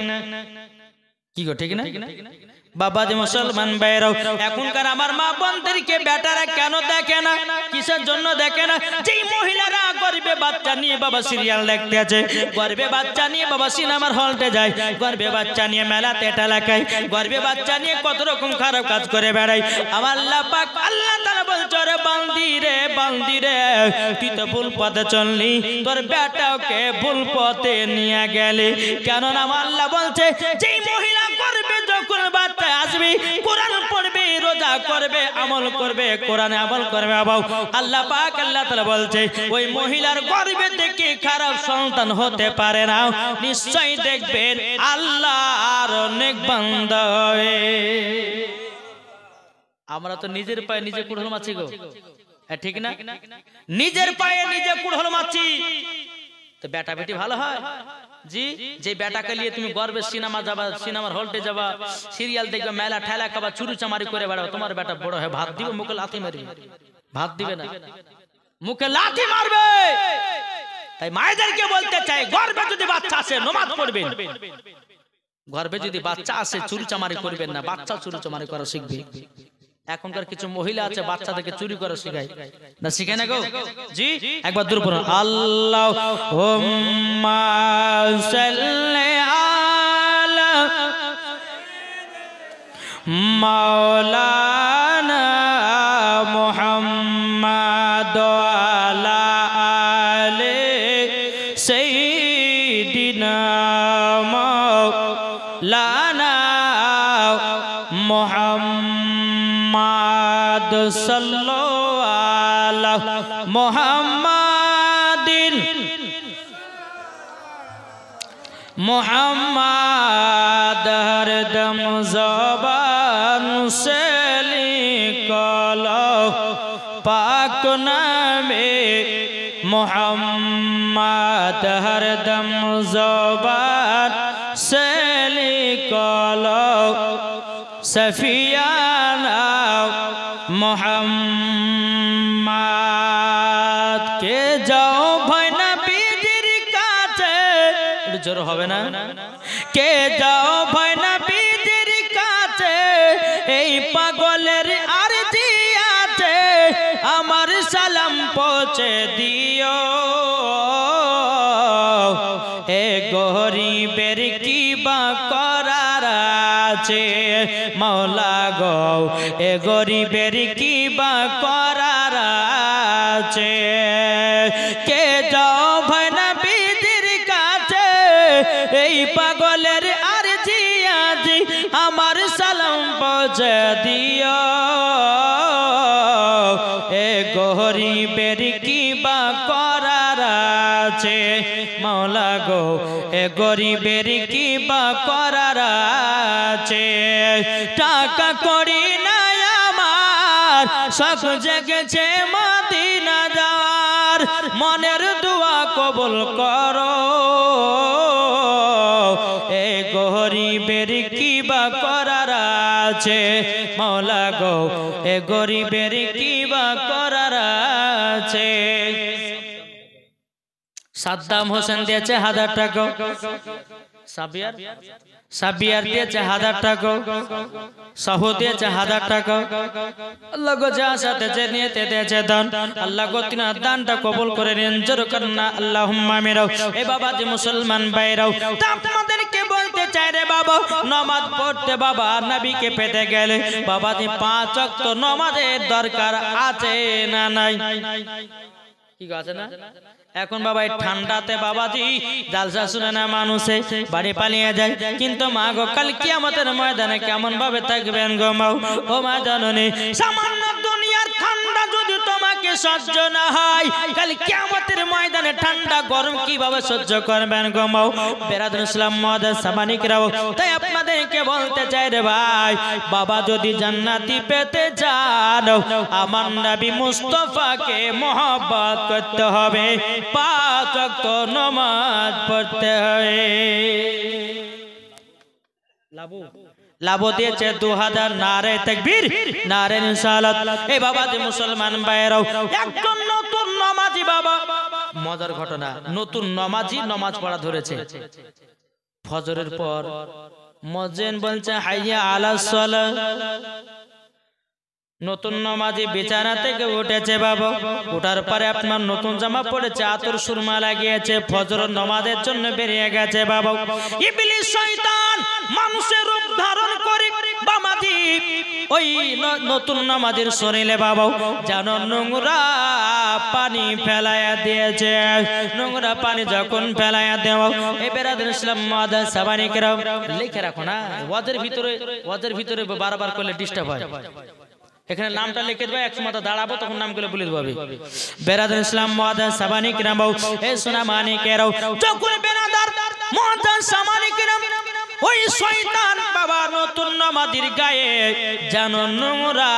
কি গো ঠিক না বাবা যে মুসলমান ভাইরাও এখনকার আমার মা বোনদেরকে বেটারা কেন দেখে না কিসের জন্য দেখে না যেই মহিলারা গর্ভে বাচ্চা নিয়ে বাবা সিরিয়াল দেখতে আছে গর্ভে বাচ্চা নিয়ে বাবা সিনেমার হলতে যায় গর্ভে বাচ্চা নিয়ে মেলাতে ঠেলা খায় গর্ভে বাচ্চা নিয়ে কত রকম খারাপ কাজ করে বেড়ায় আমার আল্লাহ পাক আল্লাহ তাআলা বলছে রে বান্দি রে তুই তো ভুল পথে চললি তোর বেটাকে ভুল পথে নিয়ে গেলে কেন না আমার আল্লাহ বলছে যেই মহিলা গর্ভে যখন বাচ্চা আসবে কোরআন পড়বে রোজা করবে আমল করবে কোরআনে আমল করবে আবাও আল্লাহ পাক আল্লাহ তাআলা বলছে ওই মহিলার গর্ভে থেকে খারাপ সন্তান হতে পারে না নিশ্চয়ই দেখবেন আল্লাহর নেক বান্দা আমরা তো নিজের পায়ে নিজে কুড়োল মারছি গো ঠিক না নিজের পায়ে নিজে কুড়োল মারছি তো বেটা বেটি ভালো হয় জি যে বেটাকে নিয়ে তুমি গর্বে সিনেমা যাবা সিনেমার হলতে যাবা সিরিয়াল দেখবে মেলা ঠেলা খাবা চুরি চামারি করে বেড়াবে তোমার বেটা বড় হয় ভাত দিবে মুখে লাথি মারবে ভাত দিবে না মুখে লাথি মারবে তাই মায়েদেরকে বলতে চাই গর্বে যদি বাচ্চা আসে নামাজ পড়বেন গর্বে যদি বাচ্চা আসে চুরি চামারি করবেন না বাচ্চা চুরি চামারি করা শিখবে এখনকার কিছু মহিলা আছে বাচ্চাদেরকে চুরি করা শেখায় না শিখায় না গো জি একবার দূর পড়ুন আল্লাহুম্মা সাল্লি আলা মাওলানা মুহাম্মাদ আলা আলি সাইয়্যিদিনা মাওলানা মুহাম্মাদ সাল্লাল্লাহু আলা মুহাম্মাদিন মুহাম্মাদ হরদম জবান সে লিখলো পাক নামে মুহাম্মাদ হরদম জবান সে লিখলো সফিয়ানা মুহাম্মাদ কে যাও ভাই নবীজির কাছে জোর হবে না কে যাও ভাই নবীজির কাছে এই পাগলের আরজি আছে আমার সালাম পৌঁছে দিও এ গরিবের কি বা করার আছে মওলা গো এ গরিবের কি বা করার আছে কে যাও ভাই নবীজির কাছে এই পাগলের আরজি আজি আমার সালাম পৌঁছে দিও এ গরিবের কি বা করার আছে মওলা গো এ গরিবের কি বা করার আছে টাকা করি না আমার শখ জেগেছে মদিনা যাওয়ার মনের দোয়া কবুল করো এ গরিবের কি বা করার আছে মওলা গো এ গরিবের কি বা করার আছে সাদ্দাম হোসেন দিয়েছে 1000 টাকা সাবিয়ার দিয়েছে 1000 টাকা সাহু দিয়েছে 1000 টাকা আল্লাহ গো যা সাথে যে নিয়েতে দিয়েছে দান আল্লাহ গো তিনার দানটা কবুল করে নিন জোর করনা আল্লাহুম্মা আমিন এ বাবা যে মুসলমান ভাইরাও আপনাদেরকে বলতে চাই রে বাবা নামাজ পড়তে বাবা নবীকে পেতে গেলে বাবা যে 5 ওয়াক্ত নামাজের দরকার আছে না নাই কি আছে না এখন বাবা এই ঠান্ডাতে বাবাজি জালসা শুনে না মানুষে বাড়ি পালিয়ে যায় কিন্তু মা গো কাল কিয়ামতের ময়দানে কেমন ভাবে থাকবেন গো মা ও মা জননী সামান্য দুনিয়ার ঠান্ডা যদি তোমাকে সহ্য না হয় কাল কিয়ামতের ময়দানে ঠান্ডা গরম কিভাবে সহ্য করবেন গো মা বেরাদুল ইসলাম মুআদ্দাস সামানিকরাও তাই আপনাদেরকে বলতে চাই রে ভাই বাবা যদি জান্নাতি পেতে চান আমার নবী মুস্তাফাকে মহব্বত করতে হবে 5 ওয়াক্ত নামাজ পড়তে হবে লাভ দিয়েছে 2000 নারে তাকবীর নারে রিসালাত এই বাবা যে মুসলমান ভাইরাও একজন নতুন নামাজি বাবা মজার ঘটনা নতুন নামাজি নামাজ পড়া ধরেছে ফজরের পর মুয়াজ্জিন বলছে হাইয়া আলাস সালাত নতুন নামাজি বিছানা থেকে উঠেছে বাবা ওঠার পরে আপনার নতুন জামা পড়েছে আতর সুরমা লাগিয়েছে ফজর নামাজের জন্য বেরিয়ে গেছে বাবা ইবলিস শয়তান মানুষের রূপ ধারণ করে বাবাজি ওই নতুন নামাজের শরীরে বাবা জানো নোংরা পানি ফেলায়া দিয়েছে নোংরা পানি যখন ফেলায়া দেওয়া এই বেরাদুল ইসলাম মুআদ্দাস সাবানিকরাও লিখে রাখো না ওয়াজের ভিতরে বারবার করলে ডিস্টার্ব হয় এখানে নামটা লিখে দেবে এক সময় দাঁড়াবো তখন নামগুলো বলে দেবে বেরাদুল ইসলাম মুআদ্দাস সাবানিকরাও এই সোনা মানিকেরাও যখন বেরাদার মুআদ্দাস সাবানিকরাও ওই শয়তান বাবা নতুন নামাজির গায়ে জানো নোংরা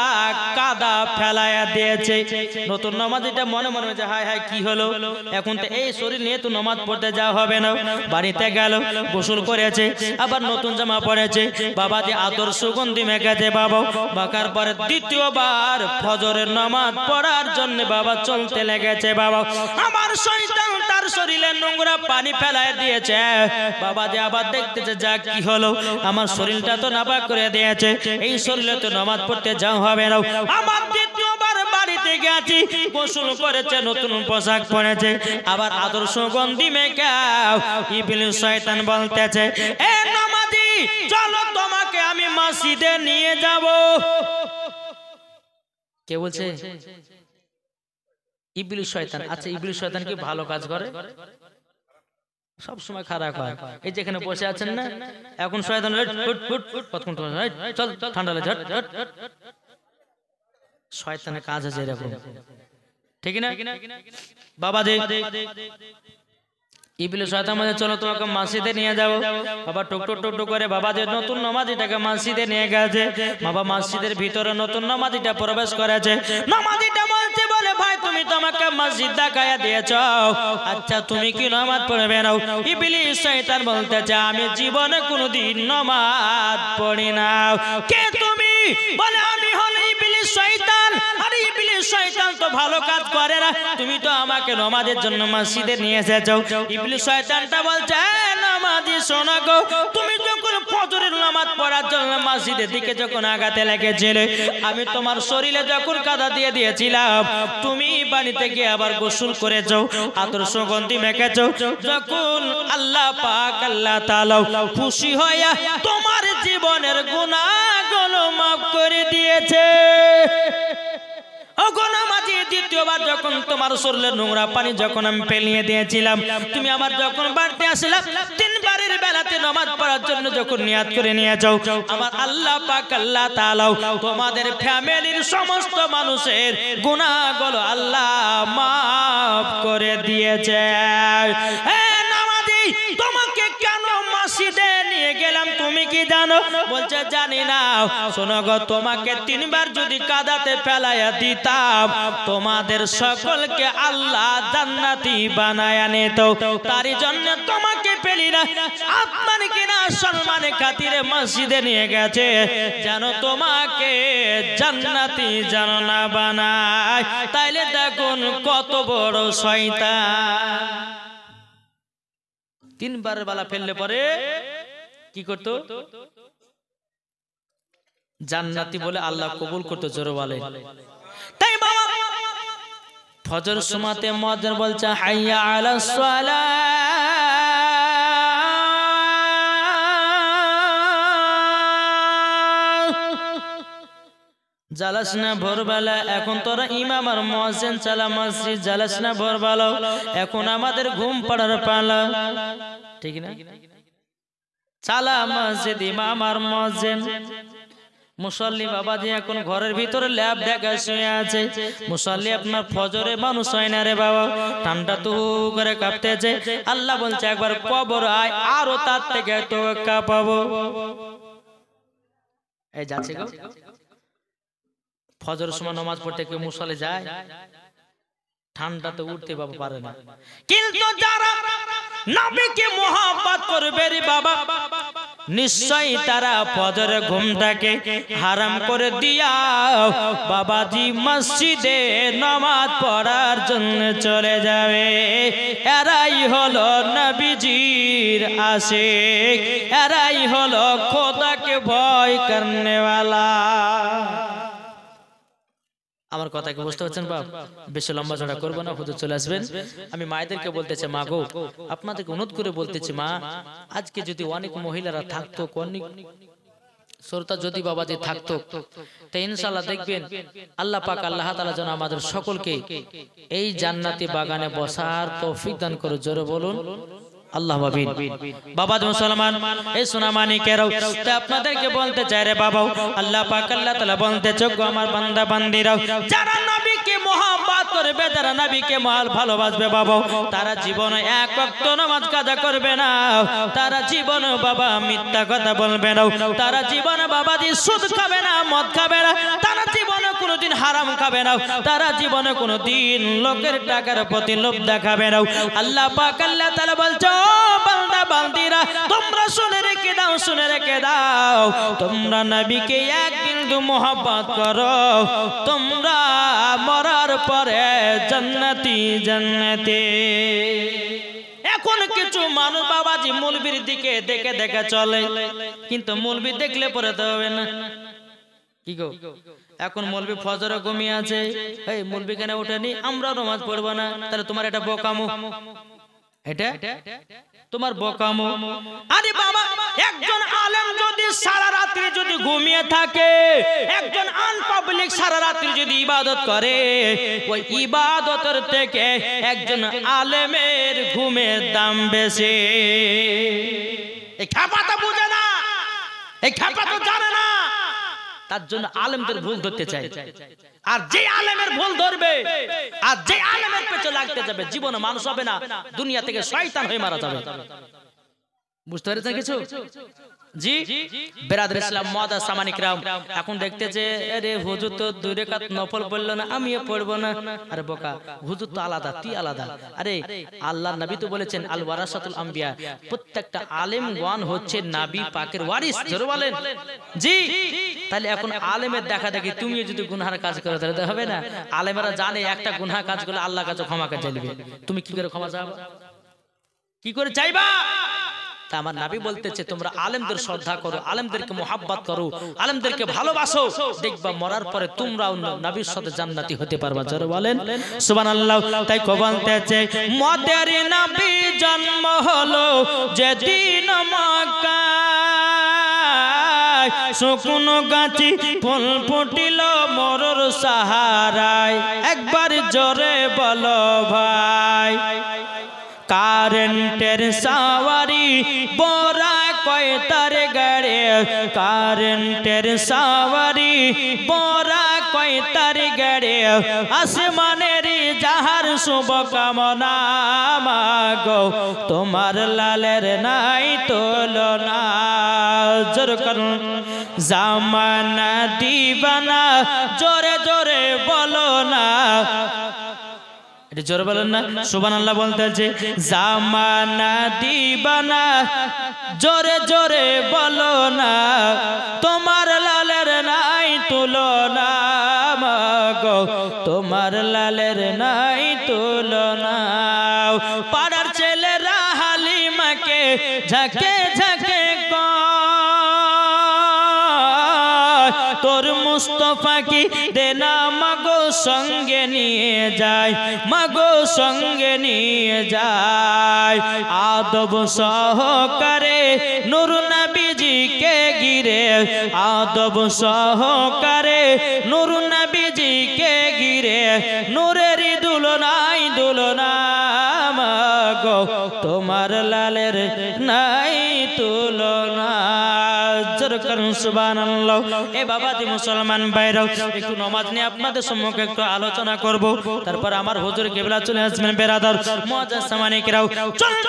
কাদা ফেলায়া দিয়েছে নতুন নামাজিটা মনে মনে যে হায় হায় কি হলো এখন তো এই শরীর নিয়ে তো নামাজ পড়তে যাওয়া হবে না বাড়িতে গেল গোসল করেছে আবার নতুন জামা পরেছে বাবা যে আদর সুগন্ধি মেখেছে বাবা বাকার পরে দ্বিতীয়বার ফজরের নামাজ পড়ার জন্য বাবা চলতে লেগেছে বাবা আমার শয়তান তার শরীরে নোংরা পানি ফেলায় দিয়েছে বাবা যে আবার দেখতেছে যা কি হলো আমার শরীরটা তো নাপাক করে দিয়েছে এই শরীরে তো নামাজ পড়তে যাওয়া হবে না আমার দ্বিতীয়বার বাড়িতে গেছি গোসল করেছে নতুন পোশাক পরেছে আবার আদর্শ গন্ধি মেকাও ইবলিস শয়তান বলতেছে এ নামাজি চলো তোমাকে আমি মসজিদে নিয়ে যাব কে বলছে ইবলিস শয়তান আচ্ছা ইবলিস শয়তান কি ভালো কাজ করে সব সময় খারাপ হয় এই যেখানে বসে আছেন না এখন শয়তান কতক্ষণ চল ঠান্ডা লাগে শয়তানের কাজ আছে এরকম ঠিক না বাবা যে ইবলিস শয়তান বলে চলো তোমাকে মসজিদে নিয়ে যাবো বাবা টুক টুক টুক টুক করে বাবা যে নতুন নামাজিটাকে মসজিদে নিয়ে গেছে বাবা মসজিদের ভিতরে নতুন নামাজিটা প্রবেশ করেছে নামাজিটা বলছে বলে ভাই তুমি তো আমাকে মসজিদ দেখায়া দিয়েছো আচ্ছা তুমি কি নামাজ পড়বে না ইবলিস শয়তান বলতেছে আমি জীবনে কোনোদিন নামাজ পড়ি না কে তুমি বলে আমি হলো ইবলিস শয়তান আরে ইবলিস শয়তান তো ভালো কাজ করে না তুমি তো আমাকে নামাজের জন্য মসজিদে নিয়ে এসেছো ইবলিস শয়তানটা বলছে নামাজি শোনো গো তুমি যখন ফজরের নামাজ পড়ার জন্য মসজিদের দিকে যখন আগাতে লেগেছিলে আমি তোমার শরীরে যখন কাদা দিয়ে দিয়েছিলাম তুমি বাড়িতে গিয়ে আবার গোসল করেছো আতর সুগন্ধি মেখেছো যখন আল্লাহ পাক আল্লাহ তাআলা খুশি হইয়া তোমার জীবনের গুনাহগুলো মাফ করে দিয়েছে ওগো নামাজি, দ্বিতীয়বার যখন তোমার শরীরের নোংরা পানি যখন আমি ফেলিয়ে দিয়েছিলাম, তুমি আমার যখন বাড়িতে আসলে তিনবারের বেলাতে নামাজ পড়ার জন্য যখন নিয়াত করে নিয়ে যাও, আমার আল্লাহ পাক আল্লাহ তাআলা তোমাদের ফ্যামিলির সমস্ত মানুষের গুনাহগুলো আল্লাহ মাফ করে দিয়েছে। হে নামাজি, তোমাকে কেন মসজিদে নিয়ে গেলাম তুমি কি জানো? বলছে জানি না। শোনো গো, তোমাকে তিনবার যদি কাদাতে ফেলাইয়া দিতাম, তোমাদের সকলকে আল্লাহ জান্নাতি বানায়া নিত। তারই জন্য তোমাকে পেলি না, আপনার কিনা সম্মানে খাতিরে মসজিদে নিয়ে গেছে, যেন তোমাকে জান্নাতি যেন না বানায়। তাইলে দেখুন কত বড় শয়তান। তিনবার বেলা ফেললে পরে কি করতো? জান্নাতি বলে আল্লাহ কবুল করতো। জোরে বলে। তাই বাবা ফজর সময়তে মুয়াজ্জিন বলছে হাইয়া আলাস সালাহ, জালাস না ভোরবেলা। এখন তোরা ইমাম আর মুয়াজ্জিন চালা মসজিদ, জালাস না ভোরবেলা। এখন আমাদের ঘুম পড়ার পালা, ঠিক না? চালা মসজিদ, ইমাম আর মুয়াজ্জিন। মুসল্লি বাবাজি এখন ঘরের ভিতরে ল্যাব দেখা শুয়ে আছে। মুসল্লি আপনার ফজরে মানুষ হয় না রে বাবা, ঠান্ডা তো করে কাঁপতেছে। আল্লাহ বলছে একবার কবর আয়, আরো তার থেকে তো কাঁপাবো। এই যাচ্ছে গো, ফজরের সময় নামাজ পড়তে কেউ মুসল্লি যায়? ঠান্ডাতে উঠতে বাবা পারে না। কিন্তু যারা নবীকে মহব্বত করবে রে বাবা, নিশ্চয়ই তারা ফজরে ঘুমটাকে হারাম করে দিয়া বাবাজি মসজিদে নামাজ পড়ার জন্য চলে যাবে। এরাই হলো নবীজির আশিক, এরাই হলো খোদাকে ভয় করনেওয়ালা। আমার কথা কি বুঝতে পারছেন বাপ? বেশি লম্বা চড়া করবো না, হুজুর চলে আসবেন। আমি মায়েদেরকে বলতেছি, মা গো, আপনাদেরকে অনুরোধ করে বলতেছি, মা আজকে যদি অনেক মহিলারা থাকতো, অনেক শ্রোতা যদি বাবাজি থাকতো, তো ইনশাআল্লাহ দেখবেন আল্লাহ পাক আল্লাহ তাআলা যেন আমাদের সকলকে এই জান্নাতি বাগানে বসার তৌফিক দান করে। জোরে বলুন আল্লাহ আমিন। বাবা মুসলমান, এই সোনামানিকেরাও আপনাদেরকে বলতে চাই রে বাবা, আল্লাহ পাক আল্লাহ তাআলা বলতে চোখ আমার বান্দা বান্দিরাও, যারা নবীকে মহব্বত করবে, যারা নবীকে ভালোবাসবে বাবা, তারা জীবনে এক ওয়াক্ত নামাজ কাজা করবে না, তারা জীবনে বাবা মিথ্যা কথা বলবে না, তারা জীবনে বাবাজি সুদ খাবে না, মদ খাবে না, তারা জীবনে কোনোদিন হারাম খাবে না, তারা জীবনে কোনোদিন লোকের টাকার প্রতি লোভ দেখাবে না। আল্লাহ পাক আল্লাহ তাআলা বলছে, বান্দা বান্দিরা তোমরা শুনে রেখে দাও, শুনে রেখে দাও, তোমরা নবীকে এক বিন্দু মহব্বত করো, তোমরা মরার পরে জান্নাতি জান্নাতে। এখন কিছু মানুষ বাবাজি মৌলবীর দিকে দেখে দেখে চলে, কিন্তু মৌলবী দেখলে পরে তো হবে না। কি গো, এখন মৌলবী ফজরে ঘুমিয়ে আছে, এই মৌলবী কেন ওঠেনি, আমরা নামাজ পড়বো না, তাহলে তোমার এটা বোকামো, এটা তোমার বোকামো। আরে বাবা, একজন আলেম যদি সারা রাত্রি যদি ঘুমিয়ে থাকে, একজন আনপাবলিক সারা রাত্রি যদি ইবাদত করে, ওই ইবাদতের থেকে একজন আলেমের ঘুমের দাম বেশি। এই খাপাটা বুঝে না, এই খাপাটা জানে না, তার জন্য আলেমদের ভুল ধরতে চাই। আর যে আলেমের ভুল ধরবে, আর যে আলেমের পেছনে লাগতে যাবে, জীবনে মানুষ হবে না, দুনিয়া থেকে শয়তান হয়ে মারা যাবে। বুঝতে পেরেছেন কিছু? জি বেরাদর ইসলাম মাদা সামানিক রাম, এখন দেখতে যে আরে হুজুর তো দুই রাকাত নফল পড়লো না, আমিও পড়বো না। আরে বোকা, হুজুর তো আলাদা, তুই আলাদা। আরে আল্লাহর নবী তো বলেছেন আল ওয়ারাসাতুল আম্বিয়া, প্রত্যেকটা আলেমগণ হচ্ছে নবী পাকের ওয়ারিস। জোরে বলেন জি। তাহলে এখন আলেমের দেখা দেখি তুমিও যদি গুনাহের কাজ করো তাহলে হবে না। আলেমেরা জানে একটা গুনাহ কাজ করলে আল্লাহর কাছে ক্ষমা করে চাইবে, তুমি কি করে ক্ষমা চাইবা, কি করে চাইবা? আমার নবী বলতেছে তোমরা আলেমদের শ্রদ্ধা করো, আলেমদেরকে মোহাব্বত করো, আলেমদেরকে ভালোবাসো, দেখবা মরার পরে তোমরাও নবীর সাথে জান্নাতি হতে পারবা। জোরে বলেন সুবহানাল্লাহ। তাই কো বলতেছে মদের নবী জন্ম হলো যেদিন মক্কায়, শুকনো গাছি ফুল ফুটিল মরুর সাহারায় একবার জোরে বলো ভাই কারেন্টের সাওয়ারি বড়া কয় তার গাড়ি কারেন্টের সাওয়ারি বড়া কয় তার গাড়ি আসমানের যাহার শুভ কামনা মাগো তোমার লালের নাই তুলনা জোর করুন জামানা দিবানা জোরে জোরে বলো না জোরে বলেন না সুবহানাল্লাহ বলতেছে জামানা দিবানা জোরে জোরে বলো না তোমার লালের নাই তুলনা মাগো তোমার লালের নাই তুলনা পাড়ার ছেলেরা হালিমাকে ঝাঁকে ঝাঁকে তোর মুস্তফা কি দেনা মাগো সঙ্গে নিয়ে যায় মাগো সঙ্গে নিয়ে যায় আদব সহকারে নূর নবীজিকে ঘিরে আদব সহকারে নূর নবীজিকে ঘিরে নূরের দুলনাই দুলনা মাগো তোমার লালের নাই তুলনা জোর করুন সুবহানাল্লাহ এ বাবাজি মুসলমান ভাইরা একটু নামাজ নিয়ে আপনাদের সম্মুখে একটু আলোচনা করব তারপর আমার হুজুর কিবলা চলে আসবেন বেরাদার মুআজ্জাজ সামানিকরাও চলুন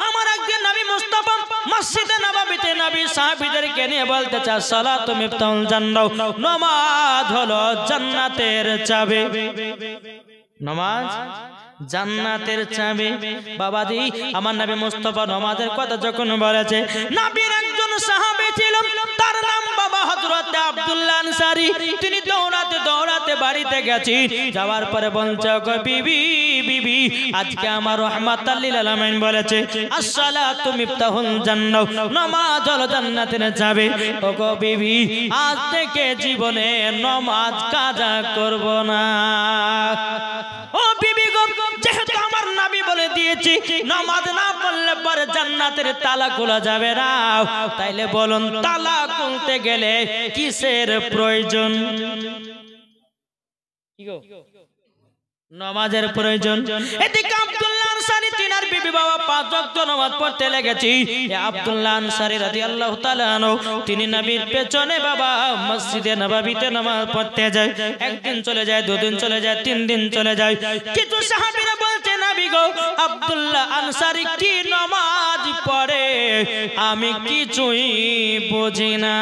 আমার একদিন নবী মুস্তাফা মসজিদে নববীতে নবী সাহাবীদেরকে নিয়ে বলতে চায় সালাতু মিফতাহুল জান্নাহ নামাজ হলো জান্নাতের চাবি নামাজ জান্নাতের চাবি বাবাজি আমার নবী মুস্তাফা নামাজের কথা যখন বলেছে নবীর একজন সাহাবী ছিল তার নাম বাবা হযরত আব্দুল্লাহ আনসারী তিনি দৌড়াতে দৌড়াতে বাড়িতে গেছি যাওয়ার পরে বলছে গো বিবি বিবি আজকে আমার রাহমাতাল লিল আলামিন বলেছে আসসালাতু মিফতাহুল জান্নাহ নামাজ হলো জান্নাতের চাবি ও গো বিবি আজ থেকে জীবনে নামাজ কাজা করব না ও বিবি গো যেহেতু আমার নবী বলে দিয়েছি নামাজ না পড়লে পরে জান্নাতের তালা খোলা যাবে না তাইলে বলুন তালা খুলতে গেলে কিসের প্রয়োজন কি গো নামাজের প্রয়োজন এদিকে আব্দুল্লাহ আনসারী তিনার বিবি বাবা পাঁচ ওয়াক্ত নামাজ পড়তে লেগেছি আব্দুল্লাহ আনসারী রাদিয়াল্লাহু তাআলা আনহু তিনি নবীর পেছনে বাবা মসজিদে নববীতে নামাজ পড়তে যায় একদিন চলে যায় দুদিন চলে যায় তিন দিন চলে যায় কিছু সাহাবীরা বলতে নবী গো আব্দুল্লাহ আনসারী কি নামাজ পড়ে আমি কিছুই বুঝি না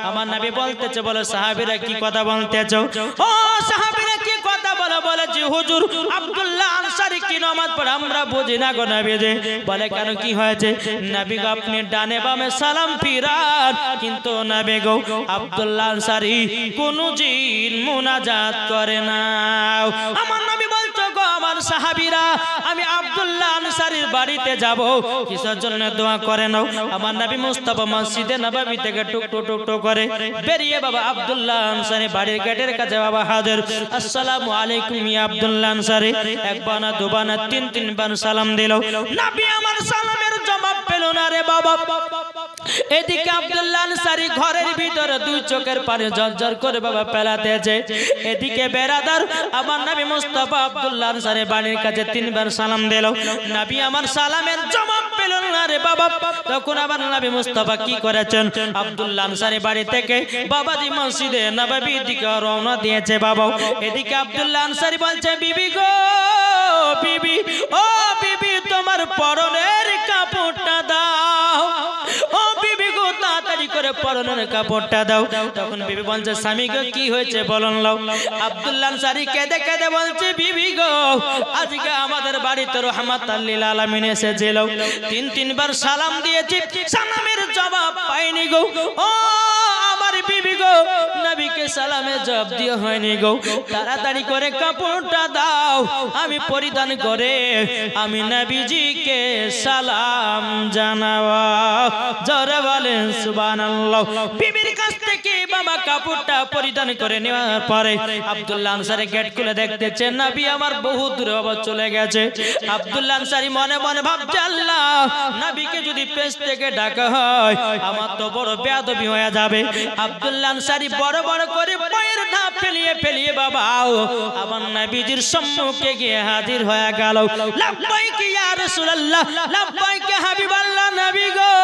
আমার নবী বলতেছে বলে সাহাবীরা কি কথা বলতেছো ও সাহাবীরা কি কথা বলে বলেছি হুজুর আব্দুল্লাহ আনসারী কি নামাজ পড়ে আমরা বুঝি না গো নবী যে বলে কেন কি হয়েছে নবী গো আপনি ডানে বামে সালাম ফিরান কিন্তু নবী গো আব্দুল্লাহ আনসারী কোনো দিন মুনাজাত করে না আমার নবী বলতো গো আমার সাহাবীরা আমি আব্দুল্লাহ আনসারীর বাড়িতে যাব কিসের জন্য দোয়া করে নাও আমার নবী মুস্তাফা মসজিদে নববী থেকে টুকটু টুকটু করে বেরিয়ে বাবা আব্দুল্লাহ আনসারী বাড়ির গেটের কাছে বাবা হাজির আসসালামু আলাইকুম ইয়া আব্দুল্লাহ আনসারী একবার না দুবার না তিন তিনবার সালাম দিল নবী আমার সালামের জবাব পেল না রে বাবা এদিকে আব্দুল্লাহ আনসারী ঘরের ভিতরে দুই চোখের পানি ঝরঝর করে বাবা ফেলাতেছে এদিকে বেরাদার আমার নবী মুস্তাফা আব্দুল্লাহ আনসারী বাড়ির কাছে তিনবার সালাম দিল নবী আমার সালামের জবাব পেল না রে বাবা তখন আবার নবী মুস্তাফা কি করেছেন আব্দুল্লাহ আনসারী বাড়ি থেকে বাবাজি মসজিদে নববীর দিকে রওনা দিয়েছে বাবা এদিকে আব্দুল্লাহ আনসারী বলছে বিবি গো বিবি ও বিবি তোমার পরনের কাপড়টা দাও ও বিবি গো তাড়াতাড়ি করে পরনের কাপড়টা দাও তখন বিবি বলছে স্বামী গো কি হয়েছে বলুন লাও আব্দুল্লাহ আনসারী কেঁদে কেঁদে বলছে বিবি গো আজকে আমাদের বাড়িতে রাহমাতাল লিল আলামিন এসেছিল তিন তিনবার সালাম দিয়েছি সালামের জবাব পাইনি গো ও আমার বিবি গো নবীকে সালামে জবাব দিয়ে হয়নি গো, তাড়াতাড়ি করে কাপড়টা দাও, আমি পরিধান করে আমি নবীজিকে সালাম জানাবো। জোরে বলেন সুবহানাল্লাহ। বিবির কাছ থেকে বাবা কাপড়টা পরিধান করে নেওয়ার পরে আব্দুল্লাহ আনসারী গেট খুলে দেখতেছে নবী আমার বহু দূরে বাবা চলে গেছে। আব্দুল্লাহ আনসারী মনে মনে ভাবছে আল্লাহ, নবীকে যদি পেছ থেকে ডাকা হয় আমার তো বড় বেয়াদবি হয়ে যাবে। আব্দুল্লাহ আনসারী বড় বড় করে পায়ের ধাপ ফেলিয়ে ফেলিয়ে বাবা আমার নবীজির সম্মুখে গিয়ে হাজির হয়ে গেল। লাব্বাইক ইয়া রাসূলুল্লাহ, লাব্বাইক হাবিবাল্লাহ, নবী গো,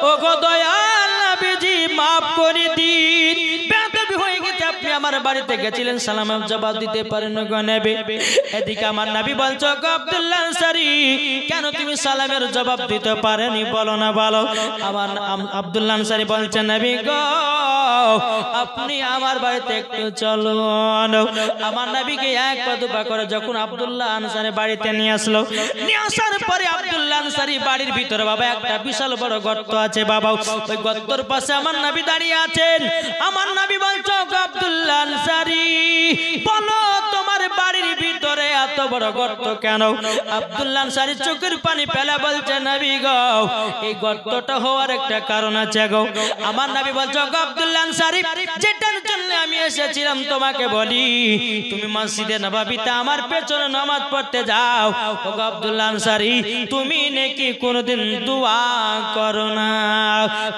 ও গো দয়াল নবীজি মাফ করে দিন, বেয়াদবি হয়ে গেছে, আপনি আমার বাড়িতে গেছিলেন সালামের জবাব দিতে পারেন গো নবী। এদিকে আমার নবী বলছো গো আব্দুল্লাহ আনসারী, কেন তুমি সালামের জবাব দিতে পারেনি বলো না বলো। আমার আব্দুল্লাহ আনসারী বলছেন নবী গো আপনি আমার বাড়িতে একটু চলুন। আমার নবীকে এক পা দুপা করে যখন আব্দুল্লাহ আনসারী বাড়িতে নিয়ে আসলো, নিয়ে আসার পরে আব্দুল্লাহ আনসারী বাড়ির ভিতরে বাবা একটা বিশাল বড় গর্ত আছে বাবা, ওই গর্তর পাশে আমার নবী দাঁড়িয়ে আছেন। আমার নবী বলছো গো আব্দুল্লাহ আনসারী বলো তোমার বাড়ির ভিতরে এত বড় গর্ত কেন? আব্দুল্লাহ আনসারী চোখের পানি ফেলে বলছে নবী গো এই গর্তটা হওয়ার একটা কারণ আছে গো। আমার নবী বলছো গো আব্দুল্লাহ আনসারী যেটার জন্য আমি এসেছিলাম তোমাকে বলি, তুমি মসজিদে নববীতে আমার পেছনে নামাজ পড়তে যাও। ও গো আব্দুল্লাহ আনসারী তুমি নাকি কোনোদিন দোয়া করো না,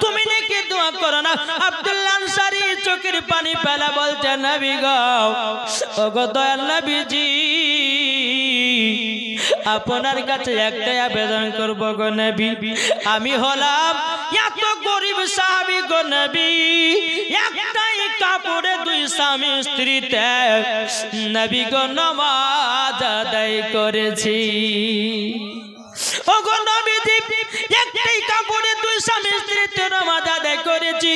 তুমি নাকি দোয়া করো না? আব্দুল্লাহ আনসারী চোখের পানি ফেলে বলছে নবী গো ও গো দয়াল নবীজি আপনার কাছে একটাই আবেদন করব গো নবী, আমি হলাম এত গরিব সাহাবী গো নবী, একটাই কাপড়ে দুই স্বামী স্ত্রীতে নবী গো নামাজ আদায় করেছি। ও গো নবীজি একটাই কাপড়ে দুই স্বামী স্ত্রীতে নামাজ আদায় করেছি।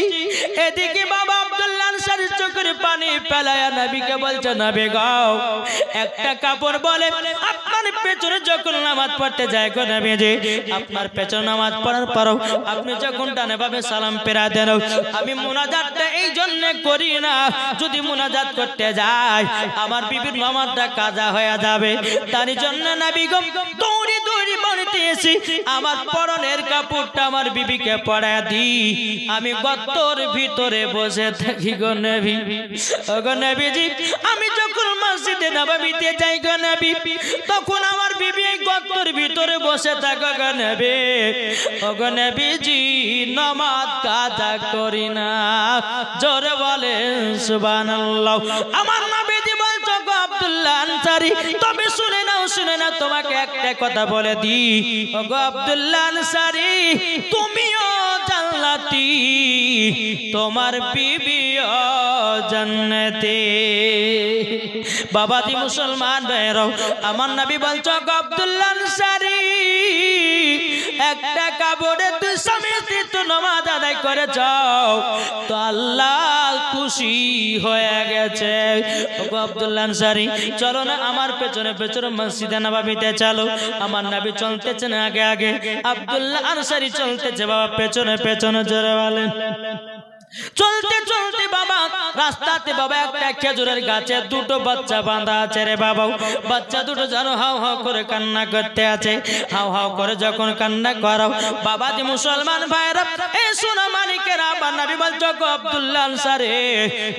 এদিকে বাবা আব্দুল্লাহ আনসারী চোখের পানি ফেলায়া নবীকে বলছে নবী গো একটা কাপড় বলে আপনার পেছনে যখন নামাজ পড়তে যায় গো নবীজি, আপনার পেছনে নামাজ পড়ার পরও আপনি যখন ডানে বামে সালাম ফেরা দেন, আমি মুনাজাতটা এই জন্য করি না, যদি মুনাজাত করতে যাই আমার বিবির নামাজটা কাজা হয়ে যাবে, তার জন্য নবী গো দৌড়ি দৌড়ি বাড়িতে এসে আমার পরনের কাপড়টা আমার বিবিকে পরা দিই, আমি গর্তর ভিতরে বসে থাকি গো নবী। ও গো নবীজি আমি যখন মসজিদে নববীতে যাই গো নবী তখন আমার বিবি গর্তর ভিতরে বসে থাকে গো নবী। ও গো নবীজি নামাজ কাজা করি না, জোরে বলেন সুবহানাল্লাহ। আমার নবীজি বলছো গো আব্দুল্লাহ আনসারী তবে শুনে নাও শুনে না তোমাকে একটা কথা বলে দি, ও গো আব্দুল্লাহ আনসারী তুমিও জান্নাতি তোমার বিবিও জান্নাতে। বাবাজি মুসলমান ভাইরাও আমার নবী বলছো গো আব্দুল্লাহ আনসারী একটা কাপড়ে তুই স্বামী স্ত্রী নামাজ আদায় করে যাও তো আল্লাহ খুশি হয়ে গেছে। ও গো আব্দুল্লাহ আনসারী চলো না আমার পেছনে পেছনে মসজিদে নববীতে চলো। আমার নবী চলতেছেন আগে আগে, আব্দুল্লাহ আনসারী চলতেছে বাবা পেছনে পেছনে, জোরে বলেন। চলতে চলতে বাবা রাস্তাতে বাবা একটা খেজুরের গাছে দুটো বাচ্চা বাঁধা আছে রে বাবা, বাচ্চা দুটো জানো হাও হাও করে কান্না করতে আছে। হাও হাও করে যখন কান্না করো বাবাজি মুসলমান ভাইরা এ সোনা মানিকেরা আমার নবী বলছো গো আব্দুল্লাহ আনসারী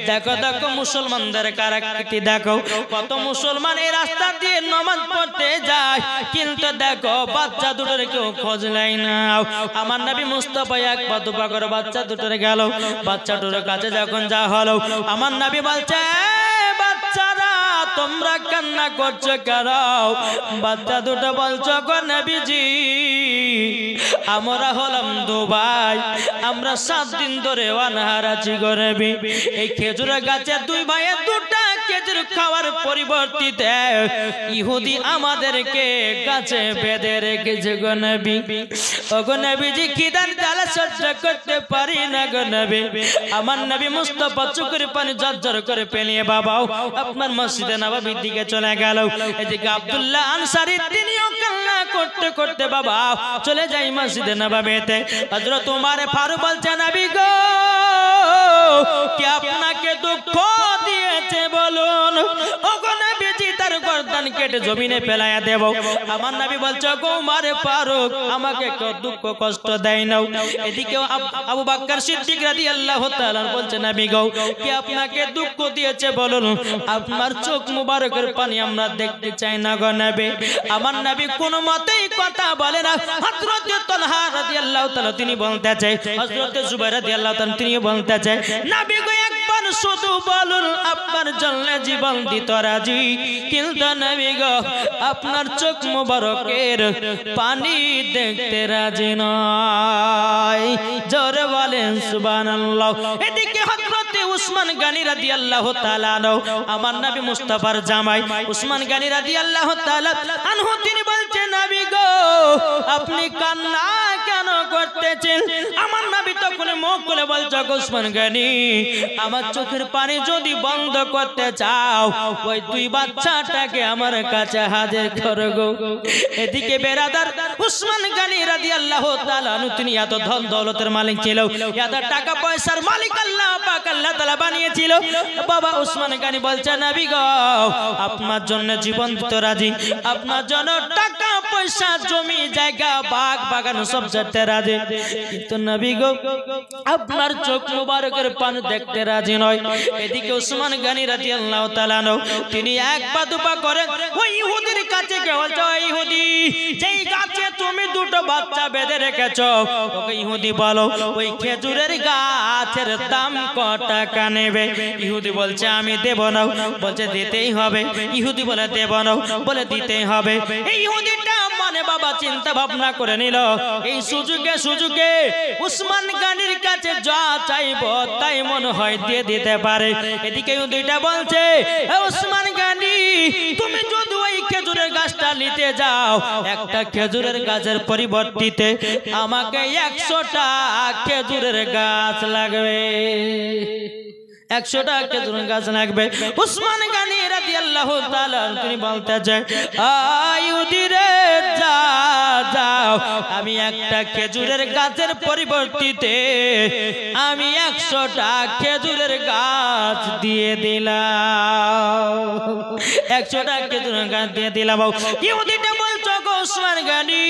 দেখো দেখো মুসলমানদের কারাকৃতি দেখো, কত মুসলমান এই রাস্তা দিয়ে নামাজ পড়তে যায় কিন্তু দেখো বাচ্চা দুটোর কেউ খোঁজ নেয় না। আমার নবী মুস্তাফা এক পা দুপা করে বাচ্চা দুটোর গেল, বাচ্চাটার কাছে যখন যা হলো আমার নবী বলছে বাচ্চারা তোমরা কান্না করছো কেন? বাচ্চা দুটো বলছো গো নবীজি আমরা হলাম দুভাই, আমরা 7 দিন ধরে অনাহার আছি গো নবী। এই খেজুরের গাছে দুই ভাইয়ের দুটা খেজুর খাওয়ার পরিবর্তিতে ইহুদি আমাদেরকে গাছে বেঁধে রেখেছে গো নবী। ও গো নবীজি খিদার জ্বালা সহ্য করতে পারি না গো নবী। আমার নবী মুস্তাফা চোখের পানি ঝরঝর করে পেলিয়ে বাবাও আপনার মসজিদে নববীর দিকে চলে গেল। এদিকে আব্দুল্লাহ আনসারী তিনিও কান্না করতে করতে বাবা চলে যাই মসজিদে নববীতে। হযরত ওমর ফারুক বলছেন নবী গো কে আপনাকে দুঃখ দিয়েছে বলুন। ওগো নবীজি তার গর্দান কেটে জমিনে ফেলায়া দেব। আমার নবী বলছে গো উমর ফারুক আমাকে কেউ দুঃখ কষ্ট দেয় না। এদিকে আবু বকর সিদ্দিক রাদিয়াল্লাহু তাআলা বলছে নবী গো কে আপনাকে দুঃখ দিয়েছে বলুন, আপনার চোখ মুবারকের পানি আমরা দেখতে চাই না গো নবী। আমার নবী কোনো মতেই কথা বলে না। হযরত তালহা রাদিয়াল্লাহু তাআলা তিনি বলতে চাই, হযরত জুবাইর রাদিয়াল্লাহু তাআলা তিনি বলতে চাই নবী গো একবার শুধু বলুন আপনার জন্য জীবন দিতে রাজি, কিন্তু নবী গো আপনার চোখ মুবারকের পানি দেখতে রাজি নয়। জোরে বলেন সুবহানাল্লাহ। এদিকে হযরত উসমান গনি রাদিয়াল্লাহু তাআলা আমার নবী মুস্তাফার জামাই উসমান গনি রাদিয়াল্লাহু তাআলা আনহু তিনি বলছেন নবী গো আপনি কান্না কেন করতেছেন? আমার নবী তখন মুখ খুলে বলছে উসমান গনি আমার চোখের পানি যদি বন্ধ করতে চাও ওই দুই বাচ্চাটাকে আমার কাছে হাজির করো গো। এদিকে বেরাদার উসমান গনি রাদিয়াল্লাহু তাআলা তিনি এত ধন দৌলতের মালিক ছিল, এত টাকা পয়সার মালিক আল্লাহ পাক আল্লাহ তাআলা বানিয়েছিল। বাবা উসমান গনি বলছে নবী গো আপনার জন্য জীবন দিতে রাজি, আপনার জন্য টাকা পয়সা জমি জায়গা বাগ বাগান সব যেতে রাজি, কিন্তু নবী গো আপনার চোখ মুবারকের পানি দেখতে রাজি নয়। এদিকে উসমান গনি রাদিয়াল্লাহু তাআলা তিনি এক পা দুপা করে ওই ইহুদির কাছে গিয়ে বলছে ওই ইহুদি যেই গাছে তুমি দুটো বাচ্চা বেঁধে রেখেছো ওকে ইহুদি বলো ওই খেজুরের গাছের দাম কত টাকা নেবে? ইহুদি বলছে আমি দেব না, বলছে দিতেই হবে। ইহুদি বলে দেব না, বলে দিতেই হবে। এই ইহুদিটা মানে বাবা চিন্তা ভাবনা করে নিল এই সুযোগে উসমান গনির কাছে যা চাইবো তাই মনে হয় দিয়ে দিতে পারে। এদিকে ইহুদিটা বলছে উসমান গনি তুমি যদি ওই খেজুরের গাছটা নিতে যাও একটা খেজুরের গাছের পরিবর্তে আমাকে 100টা খেজুরের গাছ লাগবে, 100টা খেজুরের গাছ লাগবে। উসমান গনি রাদিয়াল্লাহু তাআলা তিনি বলতে যায় ইহুদি রে যাও আমি একটা খেজুরের গাছের পরিবর্তে আমি 100টা খেজুরের গাছ দিয়ে দিলাম, 100টা খেজুরের গাছ দিয়ে দিলাম। ইহুদিটা বলছো গো উসমান গনি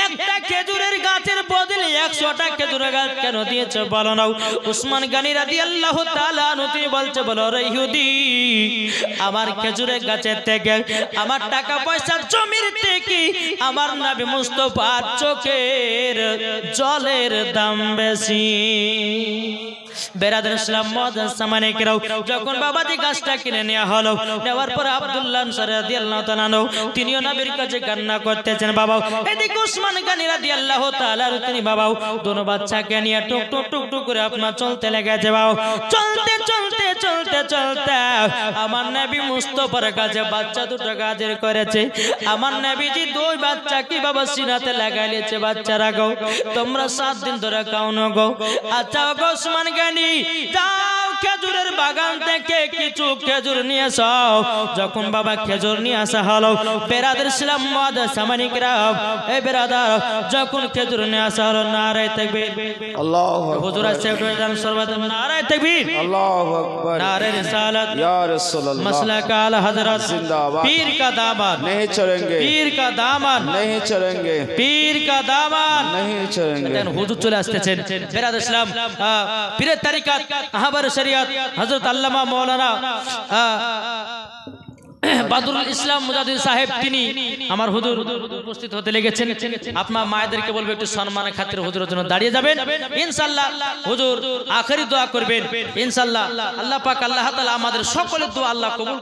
একটা খেজুরের গাছের বদলে 100টা খেজুরের গাছ কেন দিয়েছো বলো না? উসমান গনি রাদিয়াল্লাহু তাআলা তিনি বলছে বলো রে ইহুদি আমার খেজুরের গাছের থেকে আমার টাকা পয়সা জমির থেকে আমার নবী মুস্তাফার চোখের জলের দাম বেশি। বেরাদার ইসলাম মুআজ্জাজ সামানে কিরাও যখন বাবাজি গাছটা কিনে নেওয়া হলো, নেওয়ার পর আব্দুল্লাহ আনসারী রাদিয়াল্লাহু তাআলা তিনিও নবীর কাছে কান্না করতেছেন বাবা। এদিকে উসমান গনি রাদিয়াল্লাহু তাআলা তিনি বাবা দুটো বাচ্চাকে নিয়ে টুক টুক টুক টুক করে আপনার চলতে লেগেছে বাবা। চলতে চলতে চলতে চলতে আমার নবী মুস্তাফার কাছে বাচ্চা দুটো গাজের করেছে। আমার নবীজি দুই বাচ্চা কি বাবা সিনাতে লাগাইলেছে, বাচ্চারা গো তোমরা 7 দিন ধরে খাও না গো। আচ্ছা গো উসমান গনি যাও খেজুরের বাগান থেকে কিছু খেজুর নিয়ে আসো। যখন বাবা খেজুর নিয়ে আসা হলো বেরাদার ইসলাম মুআজ্জাজ সামানে কিরাম এই বেরাদার যখন খেজুর নিয়ে আসা হলো নারায়ে তাকবীর আল্লাহু আকবার হুজুর সাহেব সর্বত নারায়ে তাকবীর আল্লাহু আকবার নারে रिसालत या रसूल अल्लाह मसलक आला हजरत जिंदाबाद पीर का दामन नहीं छोड़ेंगे पीर का दामन नहीं छोड़ेंगे पीर का दामन नहीं छोड़ेंगे। देन हुजूर चले আসতেছেন বেরাদার ইসলাম পীরের তরিকত আহবার শরিয়ত হযরত আল্লামা মাওলানা বাদরুল ইসলাম মুজাদ্দিদ সাহেব তিনি আমার হুজুর উপস্থিত হতে লেগেছেন। আপনার মায়েদেরকে বলবো একটু সম্মানের খাতিরে হুজুরের জন্য দাঁড়িয়ে যাবেন ইনশাআল্লাহ। হুজুর আখেরি দোয়া করবেন ইনশাআল্লাহ। আল্লাহ পাক আল্লাহ তাআলা আমাদের সকলের দোয়া আল্লাহ কবুল